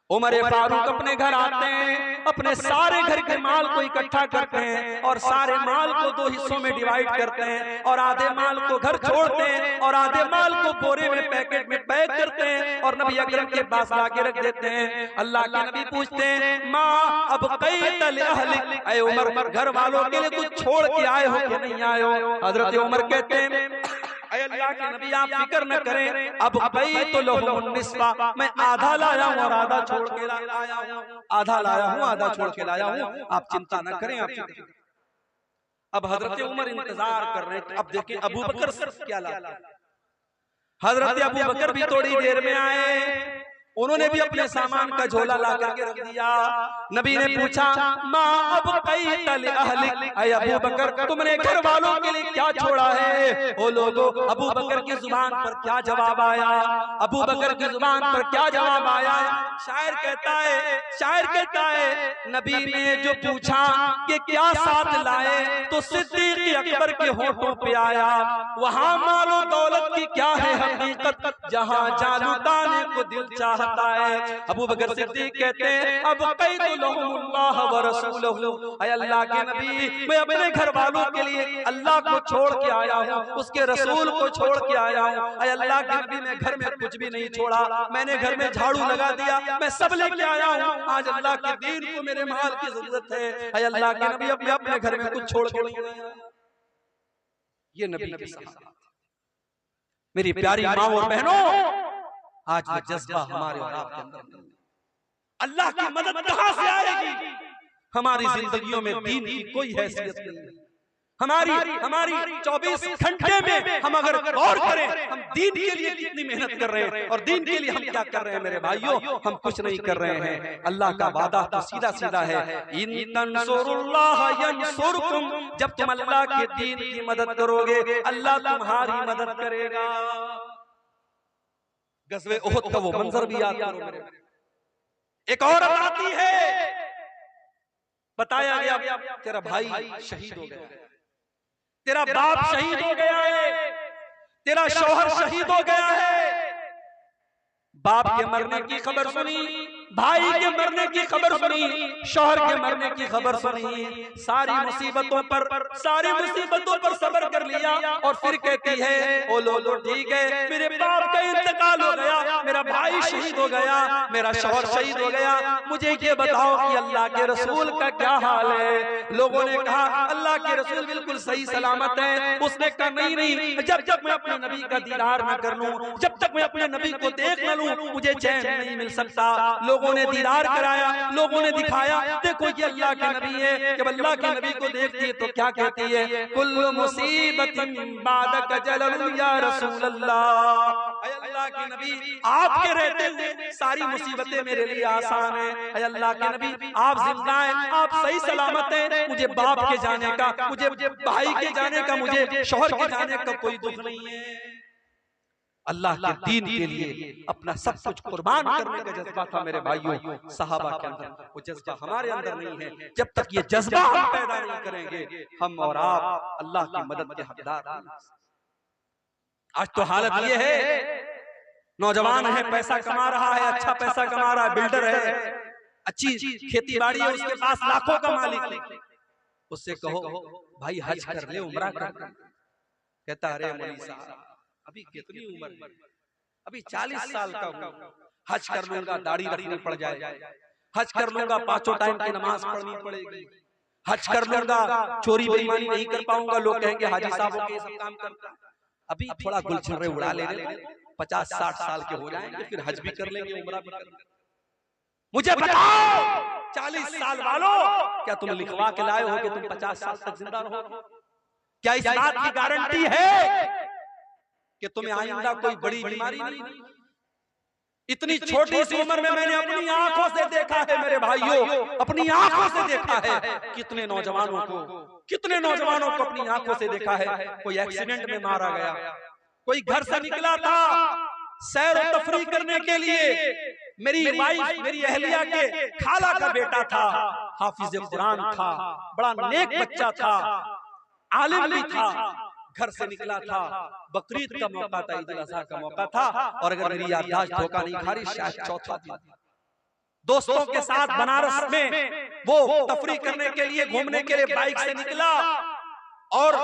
उमर फारूक अपने घर आते हैं, अपने सारे घर के माल को इकट्ठा करते हैं और सारे माल को 2 हिस्सों में डिवाइड करते हैं और आधे माल को घर छोड़ते हैं और आधे माल को बोरे में पैकेट में पैक करते हैं और नबी अकरम के पास लाके रख देते हैं। अल्लाह के नबी पूछते हैं, माँ अब क़ैतल अहलिक, ऐ उमर घर वालों के लिए कुछ छोड़ के आए हो कि नहीं आए हो? हजरत उमर कहते हैं, अल्लाह के नबी आप फिक्र न करें, अब तो लहुम निस्फा, मैं आधा लाया हूँ और आधा छोड़ के लाया हूँ, आधा लाया हूँ आधा छोड़ के लाया हूँ, आप चिंता न करें, आप चिंता। अब हजरत उमर इंतजार कर रहे हैं, अब देखें अबू बकर सिर्फ क्या लाते। हजरत अबू बकर भी थोड़ी देर में आए, उन्होंने भी अपने सामान का झोला ला करके रख दिया। नबी ने पूछा, माँ अब क़ैतल अहलिक, ऐ अबू बकर तुमने घर वालों के लिए क्या छोड़ा है? ओ लोगों, अबू बकर की जुबान पर क्या जवाब आया? अबू बकर की जुबान पर क्या जवाब आया? शायर कहता है नबी ने जो पूछा कि क्या साथ लाए, तो सिद्दीक़ अकबर के होठों पे आया, वहाँ मालो दौलत की क्या है हकीकत, जहाँ जालूताने को दिल चाहता है। अबू बकर सिद्दीक़ कहते हैं, अब क़ैतुल्लाह व रसूलुहु, ऐ अल्लाह के नबी मैं अपने घर वालों के लिए अल्लाह को छोड़ के आया हूँ, उसके रसूल को छोड़ के आया हूँ। ऐ अल्लाह के नबी मैं घर में कुछ भी नहीं छोड़ा, मैंने घर में झाड़ू लगा दिया, मैं सब लेके आया हूँ। आज अल्लाह के दीन को मेरे माल की जरूरत है। ऐ अल्लाह के नबी अपने घर में कुछ छोड़ के नहीं आया। ये नबी के सहाबा। मेरी प्यारी माँ और बहनों, आज वो जज्बा हमारे और आपके अंदर नहीं। अल्लाह की मदद कहां से आएगी? हमारी जिंदगियों में दीन की कोई हैसियत नहीं। हमारी 24 घंटे में हम अगर गौर करें, हम दीन के लिए कितनी मेहनत कर रहे हैं और दीन के लिए हम क्या कर रहे हैं मेरे भाइयों, हम कुछ नहीं कर रहे हैं। अल्लाह का वादा तो सीधा सीधा है, इन तंसुरुल्लाह यंसुरकुम, जब तुम अल्लाह के दीन की मदद करोगे अल्लाह तुम्हारी मदद करेगा। गज़वे उहद का वो मंजर भी याद करो। एक औरत आती है, बताया गया तेरा भाई शहीद हो गया, तेरा बाप शहीद हो गया है, तेरा शौहर शहीद हो गया है। बाप के मरने की खबर सुनी, भाई के मरने की खबर सुनी, शौहर के मरने की खबर सुनी, सारी मुसीबतों पर सब्र कर लिया और फिर कहती है, ओ लोगों ठीक है, मेरे बाप का इंतकाल हो गया, मेरा भाई शहीद हो गया, मेरा शौहर शहीद हो गया, मुझे ये बताओ कि अल्लाह के रसूल का क्या हाल है? लोगों ने कहा अल्लाह के रसूल बिल्कुल सही सलामत है। उसने कहा नहीं, जब तक मैं अपने नबी का दीदार न कर लूं, जब तक मैं अपने नबी को देख न लूं, मुझे चैन नहीं मिल सकता। लोगों ने दीदार कराया, लोगों ने दिखाया, देखो ये अल्लाह के नबी है। जब अल्लाह के नबी को देखती है तो क्या कहती है, कुल्लु मुसीबतिन बादक जलल या रसूल अल्लाह, अल्लाह के नबी आपके रहते हुए सारी मुसीबतें मेरे लिए आसान है। अल्लाह के नबी आप जिंदा हैं, आप सही सलामत हैं, मुझे बाप के जाने का, मुझे भाई के जाने का, मुझे शौहर के जाने का कोई दुख नहीं है। अल्लाह के दीन के लिए अपना सब कुछ कुर्बान करने का जज्बा था मेरे भाइयों सहाबा के अंदर। वो जज्बा हमारे अंदर नहीं है। जब तक ये जज्बा हम पैदा नहीं करेंगे, हम और आप अल्लाह की मदद के हकदार नहीं। आज तो हालत ये है, नौजवान है, पैसा कमा रहा है, अच्छा पैसा कमा रहा है, बिल्डर है, अच्छी खेती बाड़ी है, उसके पास लाखों का मालिक, उससे कहो भाई हज कर ले, उम्रा कर, कहता अरे मौलवी साहब अभी कितनी उम्र है, अभी 40 साल का हूँ, हज कर लूंगा दाढ़ी रखनी पड़ जाए, हज कर लूंगा 5 टाइम की नमाज पढ़नी पड़ेगी, हज कर लूंगा चोरी बेईमानी नहीं कर पाऊंगा, लोग कहेंगे हाजी साहब के सब काम करता। अभी थोड़ा गुलछर्रे उड़ा ले, 50-60 साल के हो जाएंगे, फिर हज भी कर लेंगे, उम्रा भी कर लेंगे। मुझे बताओ 40 साल वालों, क्या तुम लिखवा के लाए हो कि तुम 50 साल तक जिंदा रहोगे? क्या इस बात की गारंटी है कि तुम्हें आइंदा कोई बड़ी बीमारी नहीं? इतनी छोटी सी उम्र में मैंने अपनी आंखों से देखा है मेरे भाइयों, अपनी आंखों से देखा है कितने नौजवानों को अपनी आंखों से देखा है कोई एक्सीडेंट में मारा गया, कोई घर से निकला था सैर और तफरीह करने के लिए, मेरी वाइफ, मेरी अहलिया के खाला का बेटा था, हाफिज कुरान था, बड़ा नेक बच्चा था, आलिम भी था, घर से निकला था, बकरीद का मौका था, ईद उल अज़हा का मौका था, और अगर मेरी याददाश्त धोखा नहीं खा रही शायद चौथा दिन, दोस्तों के साथ बनारस में वो तफरीह करने के लिए, घूमने के लिए बाइक से निकला, और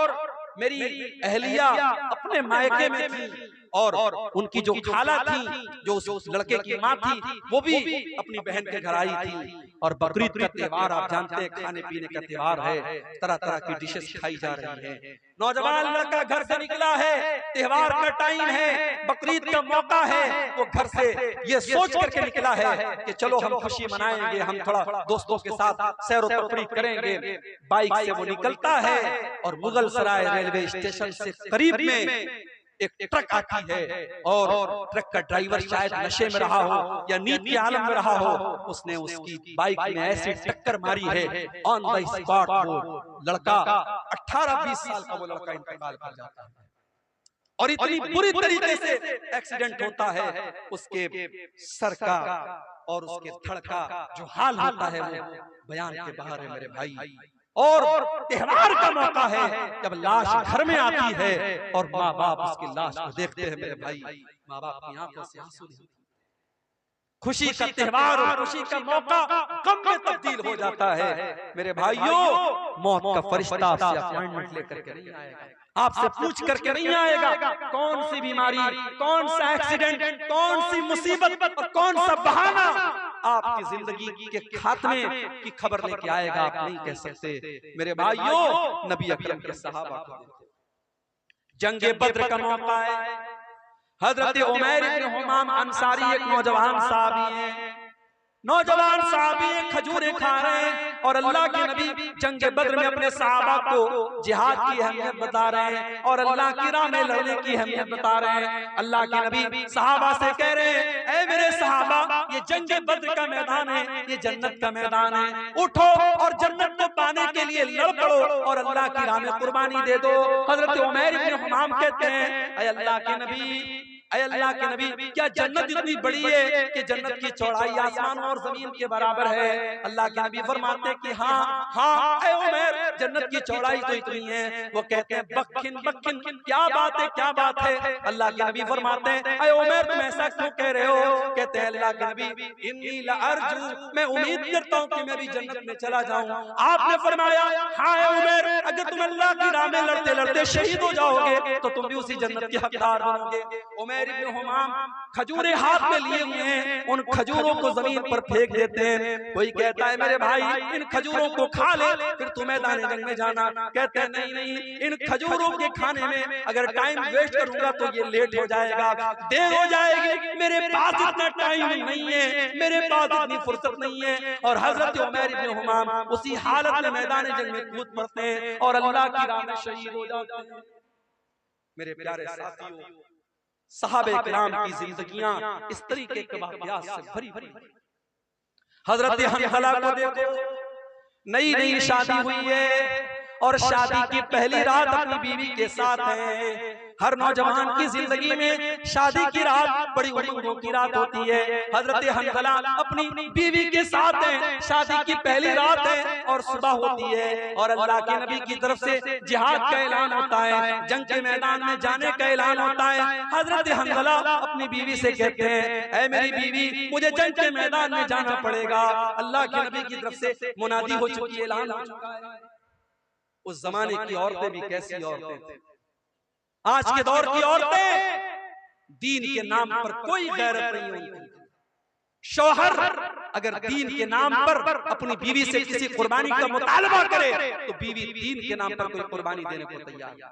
मेरी अहलिया अपने मायके में थी, और उनकी जो खाला थी, जो उस लड़के की माँ थी, वो भी अपनी बहन के घर आई थी। और बकरीद का त्योहार आप जानते हैं, खाने पीने का त्योहार है, तरह तरह की डिशेस खाई जा रही हैं। नौजवान लड़का घर से निकला है, त्योहार का टाइम है, बकरीद का मौका है, वो घर से ये सोच करके निकला है कि चलो हम खुशी मनाएंगे, हम थोड़ा दोस्तों के साथ सैर और तफरीह करेंगे। बाइक से वो निकलता है, और मुगल सराय रेलवे स्टेशन से करीब में एक ट्रक आती है, और ट्रक का ड्राइवर शायद नशे में रहा हो या नींद के आलम में रहा हो, उसने उसकी बाइक में ऐसी टक्कर मारी है, ऑन द स्पॉट वो लड़का 18-20 साल का वो लड़का इंतकाल कर जाता है। और इतनी बुरी तरीके से एक्सीडेंट होता है, उसके सर का और उसके धड़ का जो हाल होता है वो बयान के बाहर है मेरे भाई। और त्योहार का मौका है, जब लाश घर में आती है और माँ बाप उसकी लाश को देखते हैं मेरे भाई, माँ बाप की आंखों से आंसू नहीं, खुशी का त्योहार और खुशी का मौका गम में तब्दील हो जाता है मेरे भाइयों। मौत का फरिश्ता आपसे अपॉइंटमेंट लेकर के नहीं आएगा, आपसे पूछ करके नहीं आएगा कौन सी बीमारी, कौन सा एक्सीडेंट, कौन सी मुसीबत और कौन सा बहाना आपकी जिंदगी के खात्मे की खबर लेके आएगा, आप नहीं कह सकते मेरे भाइयों। नबी अकरम के सहाबा को जंगे बद्र का मौका है, हजरत उमैर इब्न हुमाम अंसारी एक नौजवान साहबी हैं, नौजवान साहबी खजूरें खा रहे हैं, और अल्लाह के नबी जंगे बद्र में अपने सहाबा को जिहाद की अहमियत बता रहे हैं और अल्लाह की राह में लड़ने की अहमियत बता रहे हैं। अल्लाह के नबी सहाबा से कह रहे हैं, ऐ मेरे सहाबा, ये जंगे बद्र का मैदान है, ये जन्नत का मैदान है, उठो और जन्नत को पाने के लिए लड़ पड़ो और अल्लाह की राह में कुर्बानी दे दो। हजरत उमैर इब्न हुमाम कहते हैं, ऐ अल्लाह के नबी, अल्लाह के नबी, क्या जन्नत इतनी बड़ी है कि जन्नत की चौड़ाई आसमान और जमीन के बराबर है? अल्लाह के नबी फरमाते हैं कि हाँ हाँ ऐ उमैर, जन्नत की चौड़ाई तो इतनी है। वो कहते हैं बखिन बखिन, क्या बात है, क्या बात है? अल्लाह के नबी फरमाते हैं, ऐ उमैर तुम ऐसा क्यों कह रहे हो? कहते हैं अल्लाह के नबी, इन्नी लअरजू, मैं उम्मीद करता हूँ कि मैं भी जन्नत में चला जाऊँ। आपने फरमाया, हाँ ऐ उमैर, अगर तुम अल्लाह की राह में लड़ते लड़ते शहीद हो जाओगे तो तुम भी उसी जन्नत के हकदार बनोगे। उमैर इब्न हुमाम खजूरें हाथ में लिए हुए हैं, उन खजूरों को जमीन पर फेंक देते हैं। कोई कहता है मेरे भाई इन खजूरों को खा ले फिर तू मैदान जंग में जाना। कहते हैं नहीं नहीं, इन खजूरों के खाने में अगर टाइम वेस्ट करूंगा तो ये लेट हो जाएगा, देर हो जाएगी, मेरे पास इतना टाइम नहीं है, मेरे पास इतनी फुर्सत नहीं है। और हजरत उमैर इब्न हुमाम उसी हालत में मैदान जंग में कूद पड़ते हैं और अल्लाह की राह में शहीद हो जाते हैं। मेरे प्यारे साथियों, सहाबे किराम की जिंदगियां इस तरीके के वाक़यात से भरी भरी। हजरत हनज़ला को देखो, नई नई शादी हुई है और शादी की पहली रात अपनी बीवी के साथ है। हर नौजवान की जिंदगी में शादी की रात बड़ी उमंगों की रात होती है। हजरत हनज़ला अपनी बीवी के साथ है, शादी की पहली रात है और सुबह होती है और अल्लाह के नबी की तरफ से जिहाद का ऐलान होता है, जंग के मैदान में जाने का ऐलान होता है। हजरत हनज़ला अपनी बीवी से कहते हैं, ऐ मेरी बीवी, मुझे जंग के मैदान में जाना पड़ेगा। अल्लाह के नबी की तरफ से मुनादी हो चुकी है, ऐलान हो चुका है। उस जमाने की औरतें भी कैसी औरतें थी, आज के दौर की औरतें दीन के नाम पर कोई गैरत नहीं होती। शौहर अगर दीन के नाम पर अपनी बीवी से किसी कुर्बानी का मुतालबा करे तो बीवी दीन के नाम पर कोई कुर्बानी देने को तैयार है।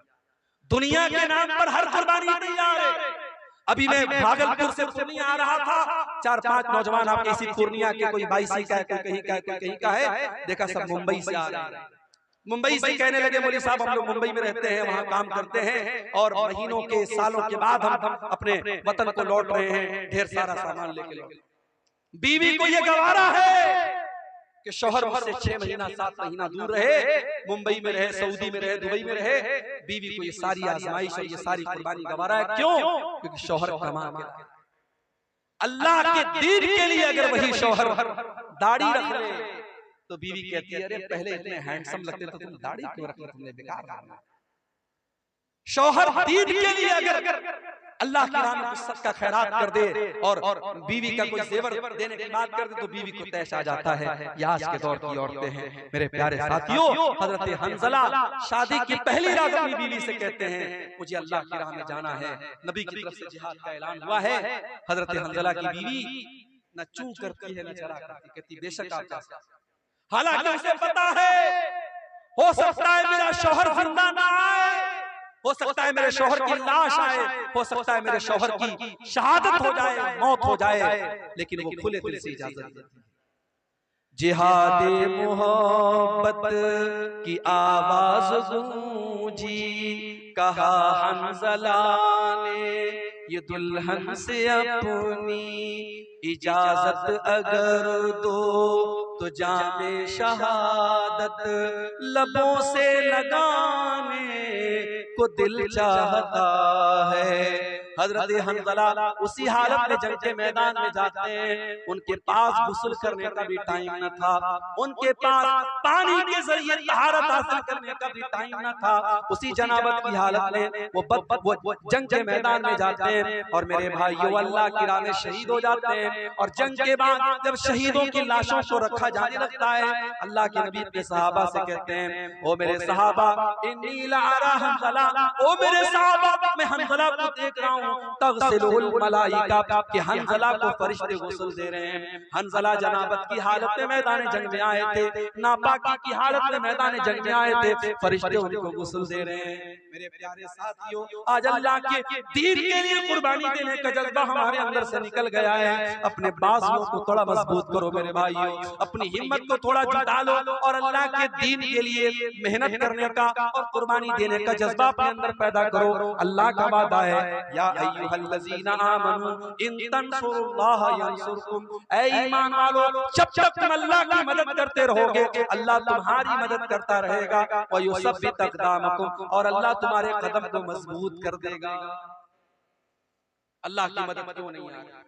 दुनिया के नाम पर हर कुर्बानी तैयार है। अभी मैं भागलपुर से पूर्णिया आ रहा था, 4-5 नौजवान आपके इसी पूर्णिया के, कोई 22 का है, कोई कहीं का है, कोई कहीं का है, देखा सब मुंबई से आ रहे हैं। मुंबई से कहने लगे, मौलवी साहब हम लोग मुंबई में रहते हैं, वहाँ काम करते हैं और महीनों के सालों के बाद हम अपने वतन को लौट रहे हैं, ढेर सारा सामान लेके। बीवी को ये गवारा है कि शौहर मुझसे 6 महीना 7 महीना दूर रहे, मुंबई में रहे, सऊदी में रहे, दुबई में रहे, बीवी को ये सारी आजमाइश और ये सारी कुर्बानी गवा रहा है। क्यों? क्योंकि शौहर कमा के अल्लाह के दीन के लिए अगर वही शौहर दाढ़ी रख ले तो बीवी कहती है, अरे पहले इतने हैंडसम लगते थे, तुम दाढ़ी क्यों रख ली, तुमने बेकार करना। शौहर दीन के लिए अगर अल्लाह की राह में कुछ सदका खैरात कर दे और बीवी का कोई जेवर देने की बात कर दे तो बीवी को तैश आ जाता है। ये आज के दौर की औरतें हैं। मेरे प्यारे साथियों, हजरत हंजला शादी की पहली रात अपनी बीवी से कहते हैं, मुझे अल्लाह की राह में जाना है, नबी की तरफ से जिहाद का ऐलान हुआ है। हजरत हंजला की बीवी न चूं करती है न चरा करती, कहती बेशक आप जा सकते। हालांकि उसे पता है हो सकता है मेरा शौहर जिंदा ना आए, हो सकता है मेरे शौहर की लाश आए, हो सकता है मेरे शौहर की शहादत हो जाए, मौत हो जाए, लेकिन वो खुले दिल से इजाजत देती है। जिहादे मोहब्बत की आवाज गूंजी, कहा हंजला ने ये दुल्हन से अपनी इजाजत अगर दो तो जामे शहादत लबों से लगाने को दिल चाहता है। हजरत हंजला उसी हालत में जंग के मैदान में जाते हैं। उनके पास गुस्ल करने का भी टाइम न था, उनके पास पानी के जरिए तहारत हासिल करने का भी टाइम न था। उसी जनाबत की हालत में वो जंग के मैदान में जाते हैं और मेरे भाइयों अल्लाह की राह में शहीद हो जाते हैं। और जंग के बाद जब शहीदों की लाशों को रखा जाने लगता है, अल्लाह के नबी अपने सहाबा से कहते हैं, ओ मेरे सहाबा इन्नी लअरा हंजला, ओ मेरे सहाबा मैं हंजला को देख रहा हूँ, तग़सिलुल मलाइका कि हंजला को फरिश्ते गुस्ल दे रहे हैं। हंजला जनाबत की हालत में मैदान जंग में आए थे, नापाकी की हालत में मैदान जंग में आए थे, फरिश्ते उनको गुस्ल दे रहे हैं। मेरे प्यारे साथियों, आज अल्लाह के दीन के लिए कुर्बानी देने का जज्बा हमारे अंदर से निकल गया है। अपने बाजुओं को थोड़ा मजबूत करो मेरे भाइयों, अपनी हिम्मत को थोड़ा जुटा लो और अल्लाह के दीन के लिए मेहनत करने का और कुर्बानी देने का जज्बा अपने अंदर पैदा करो। अल्लाह का वादा है, या अय्युहल्लज़ीना आमनू इन तंसुरुल्लाह यंसुरकुम, ऐ ईमान वालों जब तक तुम अल्लाह की मदद करते रहोगे अल्लाह तुम्हारी मदद करता रहेगा। व युसब्बित अक़दामकुम, और अल्लाह तुम्हारे कदम को मजबूत कर देगा। अल्लाह की मदद क्यों नहीं आ रही?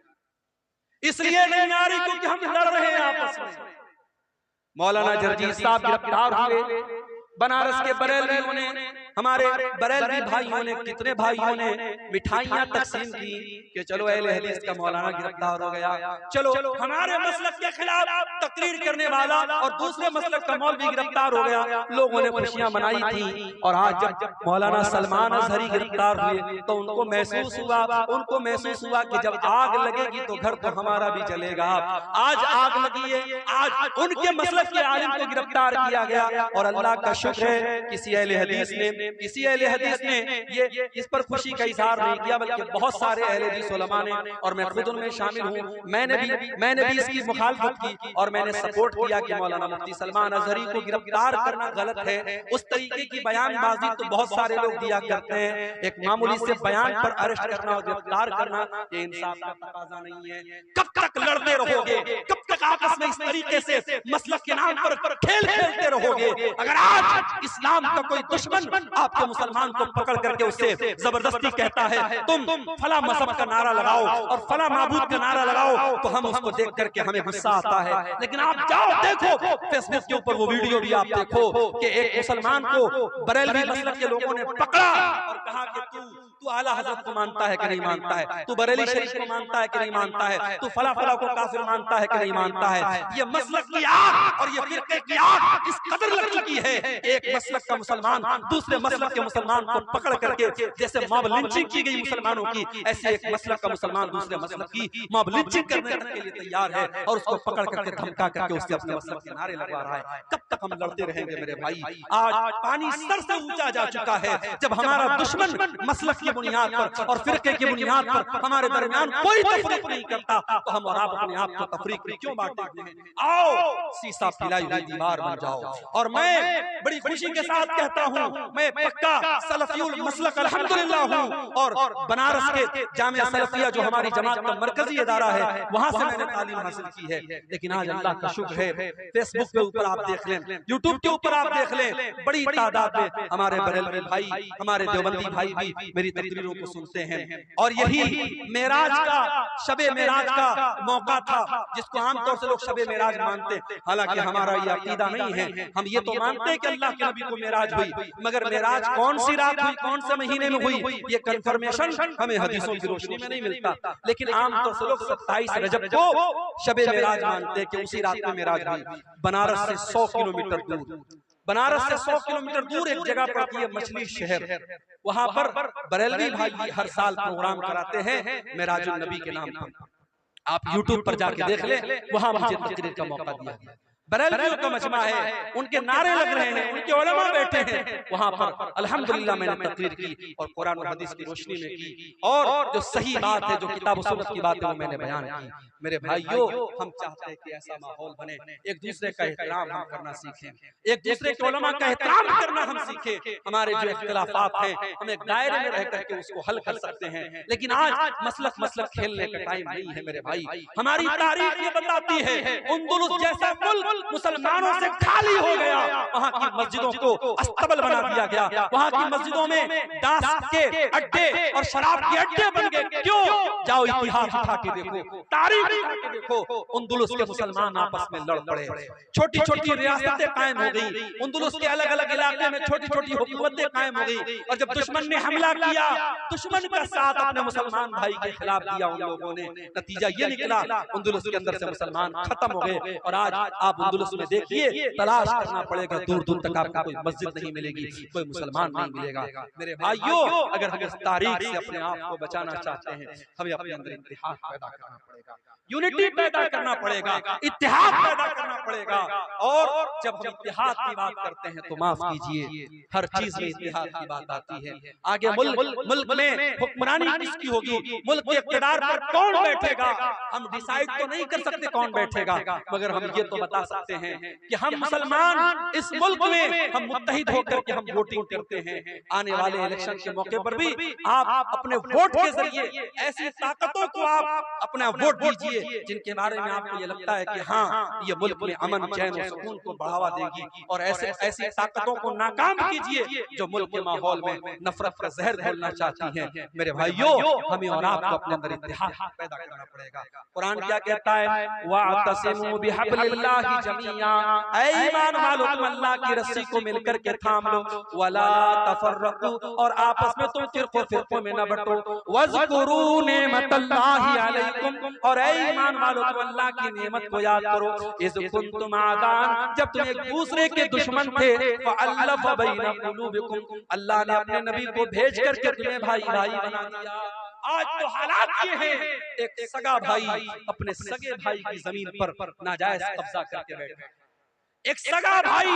इसलिए नहीं आ रही क्योंकि हम लड़ रहे हैं आपस में। मौलाना जरजीर साहब गिरफ्तार हुए, बनारस के बरेलवियों ने, हमारे बरेलवी भाइयों ने, कितने भाइयों ने मिठाइयां तकसीम की कि चलो अहले हदीस का मौलाना गिरफ्तार हो गया, चलो हमारे मसलक के खिलाफ तकरीर करने वाला और दूसरे मसलक का मौलवी गिरफ्तार हो गया। लोगों ने खुशियां मनाई थी। और आज जब मौलाना सलमान अजहरी गिरफ्तार हुए तो उनको महसूस हुआ कि जब आग लगेगी तो घर तो हमारा भी जलेगा। आज आग लगी है, आज उनके मसलक के आलिम को गिरफ्तार किया गया। और अल्लाह का शुक्र है किसी अहले हदीस ने ये इस पर खुशी का इजहार नहीं किया, बल्कि बहुत सारे अहले हदीस उलमा ने, और मैं खुद उनमें शामिल हूँ, मैंने भी इसकी मुखालफत की और मैंने सपोर्ट किया कि मौलाना मुफ्ती सलमान अजहरी को गिरफ्तार करना गलत है। उस तरीके की बयानबाजी तो बहुत सारे लोग दिया करते हैं, एक मामूली से बयान पर अरेस्ट करना और गिरफ्तार करना ये इंसाफ का तकाजा नहीं है। कब तक लड़ते रहोगे? कब तक आपस में इस तरीके से मसलक के नाम पर खेल खेलते रहोगे? अगर आज इस्लाम का कोई दुश्मन आपके मुसलमान को पकड़ करके उससे जबरदस्ती कहता है तुम फला मजहब का नारा लगाओ और फला माबूद का नारा लगाओ, तो हम उसको देख करके हमें गुस्सा आता है। लेकिन आप जाओ देखो फेसबुक के ऊपर वो वीडियो भी आप देखो कि एक मुसलमान को बरेलवी मसलक के लोगों ने पकड़ा और कहा कि तू आला हजरत को मानता है कि नहीं मानता है, तू बरेली शरीफ को मानता है कि नहीं मानता है, तू फला फला को काफिर मानता है कि नहीं मानता है। ये मसलक की आग और ये फिरके की आग इस कदर लग चुकी है, एक मसलक का मुसलमान दूसरे मसलक के मुसलमान को पकड़ करके, जैसे मॉब लिंचिंग की गई मुसलमानों की, ऐसे एक मसलक का मुसलमान दूसरे मसलक की मॉब लिंचिंग करने के लिए तैयार है और उसको पकड़ करके धमका करके उसके अपने मसलक के नारे लगवा रहा है। कब तक हम लड़ते रहेंगे मेरे भाई? आज पानी सर से ऊंचा जा चुका है। जब हमारा दुश्मन मसलक की बुनियाद पर और फिरके की बुनियाद पर हमारे दरमियान कोई तफरीक नहीं करता, तो हम और आप अपने आप को तफरीक में क्यों बांटे हुए हैं, आओ सीसा पिलाई हुई दीवार बन जाओ। और मैं बड़ी खुशी के साथ कहता हूँ, मैं पक्का सलफियुल मसलक अल्हम्दुलिल्लाह हूँ, और बनारस के जामिया सलफिया जो हमारी जमात का मरकजी इदारा है, वहां से मैंने तालीम हासिल की है। लेकिन आज अल्लाह का शुक्र है, फेसबुक के ऊपर आप देख लें, यूट्यूब के ऊपर आप देख लें, बड़ी तादाद में हमारे बरेलवी भाई, हमारे देवबंदी भाई भी मेरी तकरीरों को सुनते हैं। और यही मेराज का, शबे मेराज का मौका था, जिसको आमतौर से लोग शबे मेराज मानते, हालांकि हमारा ये अकीदा नहीं है। हम ये तो मानते हैं कि अल्लाह के नबी को मेराज हुई, मगर मेराज कौन सी रात हुई, कौन से महीने में हुई, ये कंफर्मेशन हमें हदीसों की रोशनी में नहीं मिलता। लेकिन आमतौर से लोग 27 रजब को शबे मेराज मानते हैं कि उसी रात में मेराज हुई। बनारस से 100 किलोमीटर दूर, बनारस से 100 किलोमीटर दूर एक जगह पड़ती है मछली शहर, वहां पर बरेलवी भाई हर साल प्रोग्राम कराते हैं मेराजुल नबी के नाम पर। आप यूट्यूब पर जाके देख ले, वहां मुझे तकरीर का मौका दिया गया। बरेलवियों का मजमा है, उनके नारे लग रहे हैं, उनके उलमा बैठे हैं वहां पर। अल्हम्दुलिल्लाह मैंने तकरीर की और कुरान और हदीस की रोशनी में की, और जो सही बात है, जो किताब और सुन्नत की बात है, वो मैंने बयान की। मेरे भाइयों, हम चाहते हैं कि ऐसा माहौल बने, एक दूसरे का एहतराम हम करना सीखें, एक दूसरे के उलमा का एहतराम करना हम सीखें। हमारे जो इख्तिलाफात हैं, हम एक दायरे में रह करके उसको हल कर सकते हैं। लेकिन आज मसलक खेलने का टाइम नहीं है मेरे भाई। हमारी तारीख ये बताती है, अंदलुस जैसा मुल्क मुसलमानों से खाली हो गया, वहाँ की मस्जिदों को अस्तबल बना दिया गया, वहाँ की मस्जिदों में दास के अड्डे और शराब के अड्डे बन गए। क्यों? जाओ इतिहास उठा के देखो, तारीख उठा के देखो, अंदलुस के मुसलमान आपस में लड़ पड़े, छोटी छोटी रियासतें कायम हो गई, अंदलुस के अलग अलग इलाके में छोटी छोटी हुकूमतें कायम हो गई। और जब दुश्मन ने हमला किया, दुश्मन का साथ अपने मुसलमान भाई के खिलाफ दिया उन लोगों ने, नतीजा ये निकला अंदलुस के अंदर से मुसलमान खत्म हो गए। और आज आप अंदलुस में देखिए, तलाश करना पड़ेगा, दूर दूर तक आपको कोई मस्जिद नहीं मिलेगी, कोई मुसलमान नहीं मिलेगा। मेरे भाइयों, अगर हम इस तारीख से अपने आप को बचाना चाहते हैं, हमें अपने अंदर इत्तेहाद पैदा करना पड़ेगा, यूनिटी पैदा करना पड़ेगा, इत्तेहाद पैदा करना पड़ेगा। और जब हम इत्तेहाद की बात करते हैं तो माफ कीजिए, हर चीज में इत्तेहाद की बात आती है। आगे मुल्क में हुक्मरानी किसकी होगी, मुल्क के इख्तियार पर कौन बैठेगा, हम डिसाइड तो नहीं कर सकते कौन बैठेगा, मगर हम ये तो बता सकते हैं कि हम मुसलमान इस मुल्क में हम मुत्तहिद होकर के हम वोटिंग करते हैं। आने वाले इलेक्शन के मौके पर भी आप अपने वोट के जरिए ऐसी ताकतों को आप अपना वोट दीजिए जिनके बारे में आपको ये लगता है कि हाँ, ये मुल्क में अमन चैन और सुकून को बढ़ावा देगी, और ऐसी ताकतों को नाकाम कीजिए जो मुल्क के माहौल में नफरत का जहर घोलना चाहती हैं। मेरे भाइयों, हमें और आपको अपने अंदर इत्तेहाद पैदा करना पड़ेगा। कुरान क्या कहता है, वातसिमू बिहब्लिल्लाहि जमीआ, ऐ ईमान वालों, तुम अल्लाह की रस्सी को मिलकर के थाम लो, वला तफर्रकू, और आपस में तुम फिरकों में न बंटो, वज़कुरू नेमतल्लाहि अलैकुम, और ऐ ईमान वालों, तुम अल्लाह की नेमत को याद करो, इज़ कुंतुम आदान, जब तुम एक दूसरे के दुश्मन थे, फअल्लफ़ बैन क़ुलूबिकुम, अल्लाह ने अपने नबी को भेज करके तुम्हें भाई भाई बना दिया। आज तो हालात ये हैं, एक सगा भाई अपने सगे भाई की जमीन पर नाजायज कब्जा करके बैठे, एक सगा भाई,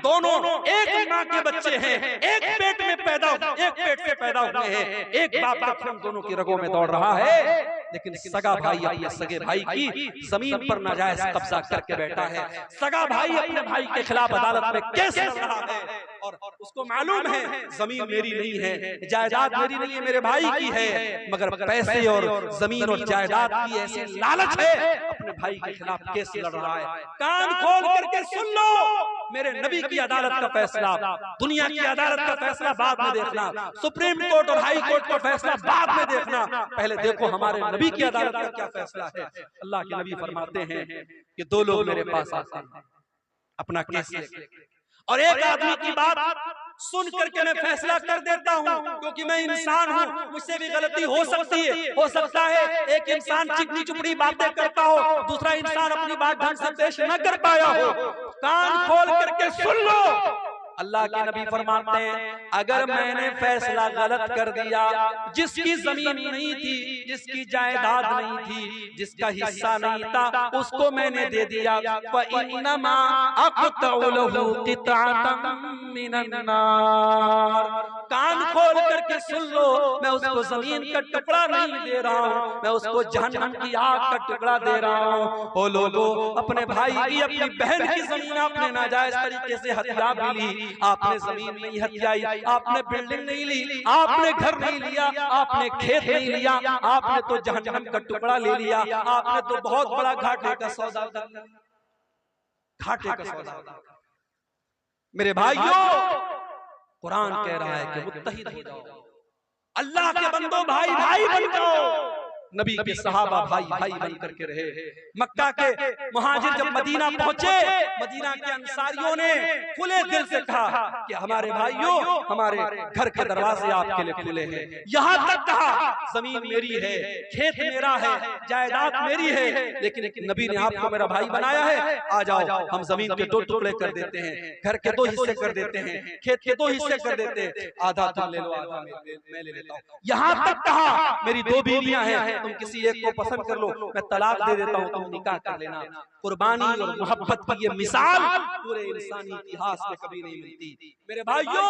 दोनों एक माँ के बच्चे हैं, एक पेट में पैदा, एक पेट से पैदा हुए हैं, एक बाप का खून दोनों की रगों में दौड़ रहा है, लेकिन सगा भाई अपने सगे भाई की जमीन पर नाजायज कब्जा करके बैठा है। सगा भाई अपने भाई के खिलाफ अदालत में केस लड़ रहा है, और उसको मालूम है जमीन मेरी नहीं है, जायदाद मेरी नहीं है, मेरे भाई की है, मगर पैसे और जमीन और जायदाद की ऐसी लालच है, अपने भाई के खिलाफ केस लड़ रहा है। कान खोल करके सुन लो, मेरे नबी की अदालत का फैसला, दुनिया की अदालत का फैसला बाद में देखना, सुप्रीम कोर्ट और हाई कोर्ट का फैसला बाद में देखना, पहले देखो हमारे नबी की अदालत का क्या फैसला है। अल्लाह के नबी फरमाते हैं कि दो लोग मेरे पास आते हैं अपना केस लेके, और एक आदमी की बात सुन करके मैं फैसला कर देता हूँ, क्योंकि मैं इंसान हूँ, मुझसे भी गलती हो सकती है, हो सकता है एक इंसान चिकनी चुपड़ी बातें करता हो, दूसरा इंसान अपनी बात ढंग से पेश न कर पाया हो। कान खोल करके सुन लो, अल्लाह के नबी फरमाते हैं अगर मैंने फैसला गलत कर दिया, जिसकी जमीन नहीं थी, जिसकी जायदाद नहीं थी, जिसका हिस्सा नहीं था, उसको मैंने दे दिया, फइन्नमा अक़तउ लहू क़िताअतम मिनन नार। कान खोल करके सुन लो, मैं उसको जमीन का टुकड़ा नहीं दे रहा हूँ, मैं उसको जहन्नम की आग का टुकड़ा दे रहा हूँ। ओ लोगो, अपने भाई की, अपनी बहन की जमीन आपने नाजायज तरीके से हथिया भी ली। आपने जमीन नहीं हथियाई, आपने बिल्डिंग नहीं ली, आपने घर नहीं लिया, आपने खेत नहीं लिया, आपने तो जहन्नम का टुकड़ा ले लिया। आपने तो बहुत बड़ा घाटे का सौदा कर लिया, घाटे का सौदा। मेरे भाइयों, कुरान कह रहा है कि मुत्तहिद हो जाओ, अल्लाह के बंदो भाई भाई बन जाओ। नबी के सहाबा भाई भाई बन करके रहे। मक्का के मुहाजिर जब मदीना पहुंचे, मदीना के अंसारियों ने खुले दिल से कहा कि हमारे भाइयों, हमारे घर के दरवाजे आपके लिए खुले हैं। यहाँ तक कहा जमीन मेरी है, खेत मेरा है, जायदाद मेरी है, लेकिन नबी ने आपको मेरा भाई बनाया है, आ जाओ हम जमीन के 2 टुकड़े कर देते हैं, घर के 2 हिस्से कर देते हैं, खेत के 2 हिस्से कर देते हैं, आधा तुम ले लो, आधा मैं ले लेता हूँ। यहाँ तक कहा मेरी 2 बीवियां हैं, तुम किसी एक को पसंद कर लो, मैं तलाक दे देता हूँ, तुम निकाह कर लेना। कुर्बानी और मोहब्बत की ये मिसाल पूरे इंसानी इतिहास में कभी नहीं मिलती। मेरे भाइयों,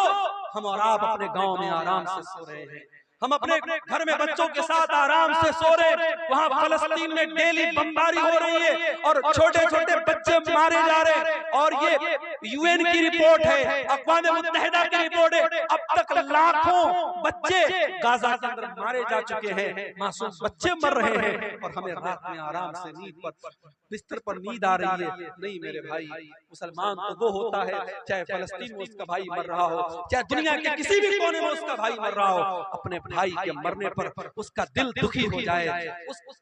हम और आप अपने गांव में आराम से सो रहे हैं, हम अपने घर में बच्चों के साथ आराम से सो रहे, वहाँ फलस्तीन में डेली बमबारी हो रही है और छोटे छोटे बच्चे मारे जा रहे। और ये यूएन की रिपोर्ट है, अक़वाम मुत्तहिदा की रिपोर्ट है, अब तक लाखों बच्चे गाजा के अंदर मारे जा चुके हैं, मासूम बच्चे मर रहे हैं, और हमें रात में आराम से नींद पर, बिस्तर पर नींद आ रही है। नहीं मेरे भाई, मुसलमान तो वो होता है, चाहे फलस्तीन में उसका भाई मर रहा हो, चाहे दुनिया के किसी भी कोने में उसका भाई मर रहा हो, अपने भाई के मरने पर उसका दिल दुखी हो जाए,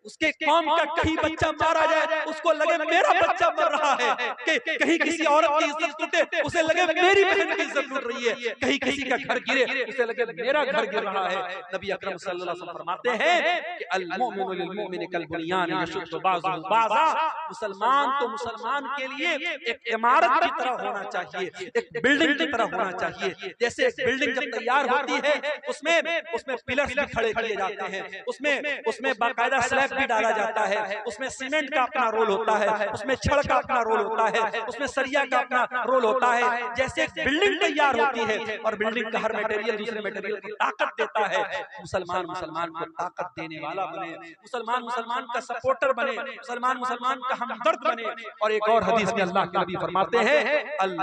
उसके कौम का कहीं बच्चा मारा जाए, उसको लगे मेरा बच्चा मर रहा है, कि कहीं किसी औरत की इज्जत टूटे, उसे लगे मेरी बहन की इज्जत टूट रही है, कहीं किसी का घर गिरे, उसे लगे मेरा घर गिर रहा है। नबी अकरम सल्लल्लाहु अलैहि वसल्लम फरमाते हैं कि अल मुमिनु लिल मुमिनि कल बुनियान यशुद्दु बाज़ुहु बाज़ा। मुसलमान तो मुसलमान के लिए एक इमारत की तरह होना चाहिए, एक बिल्डिंग की तरह होना चाहिए। जैसे एक बिल्डिंग जब तैयार होती है, उसमें पिलर्स भी खड़े किए जाते हैं, उसमें बाकायदा स्लैब भी डाला जाता है, उसमें सीमेंट का अपना रोल होता है, उसमें छड़ का अपना रोल होता है, उसमें सरिया का अपना रोल होता है। जैसे एक बिल्डिंग तैयार होती है और बिल्डिंग का हर मटेरियल दूसरे मटेरियल को ताकत देता है, मुसलमान मुसलमान को ताकत देने वाला बने, मुसलमान मुसलमान का सपोर्टर बने, मुसलमान मुसलमान का हमदर्द बने। और एक और हदीस में अल्लाह के नबी फरमाते हैं अल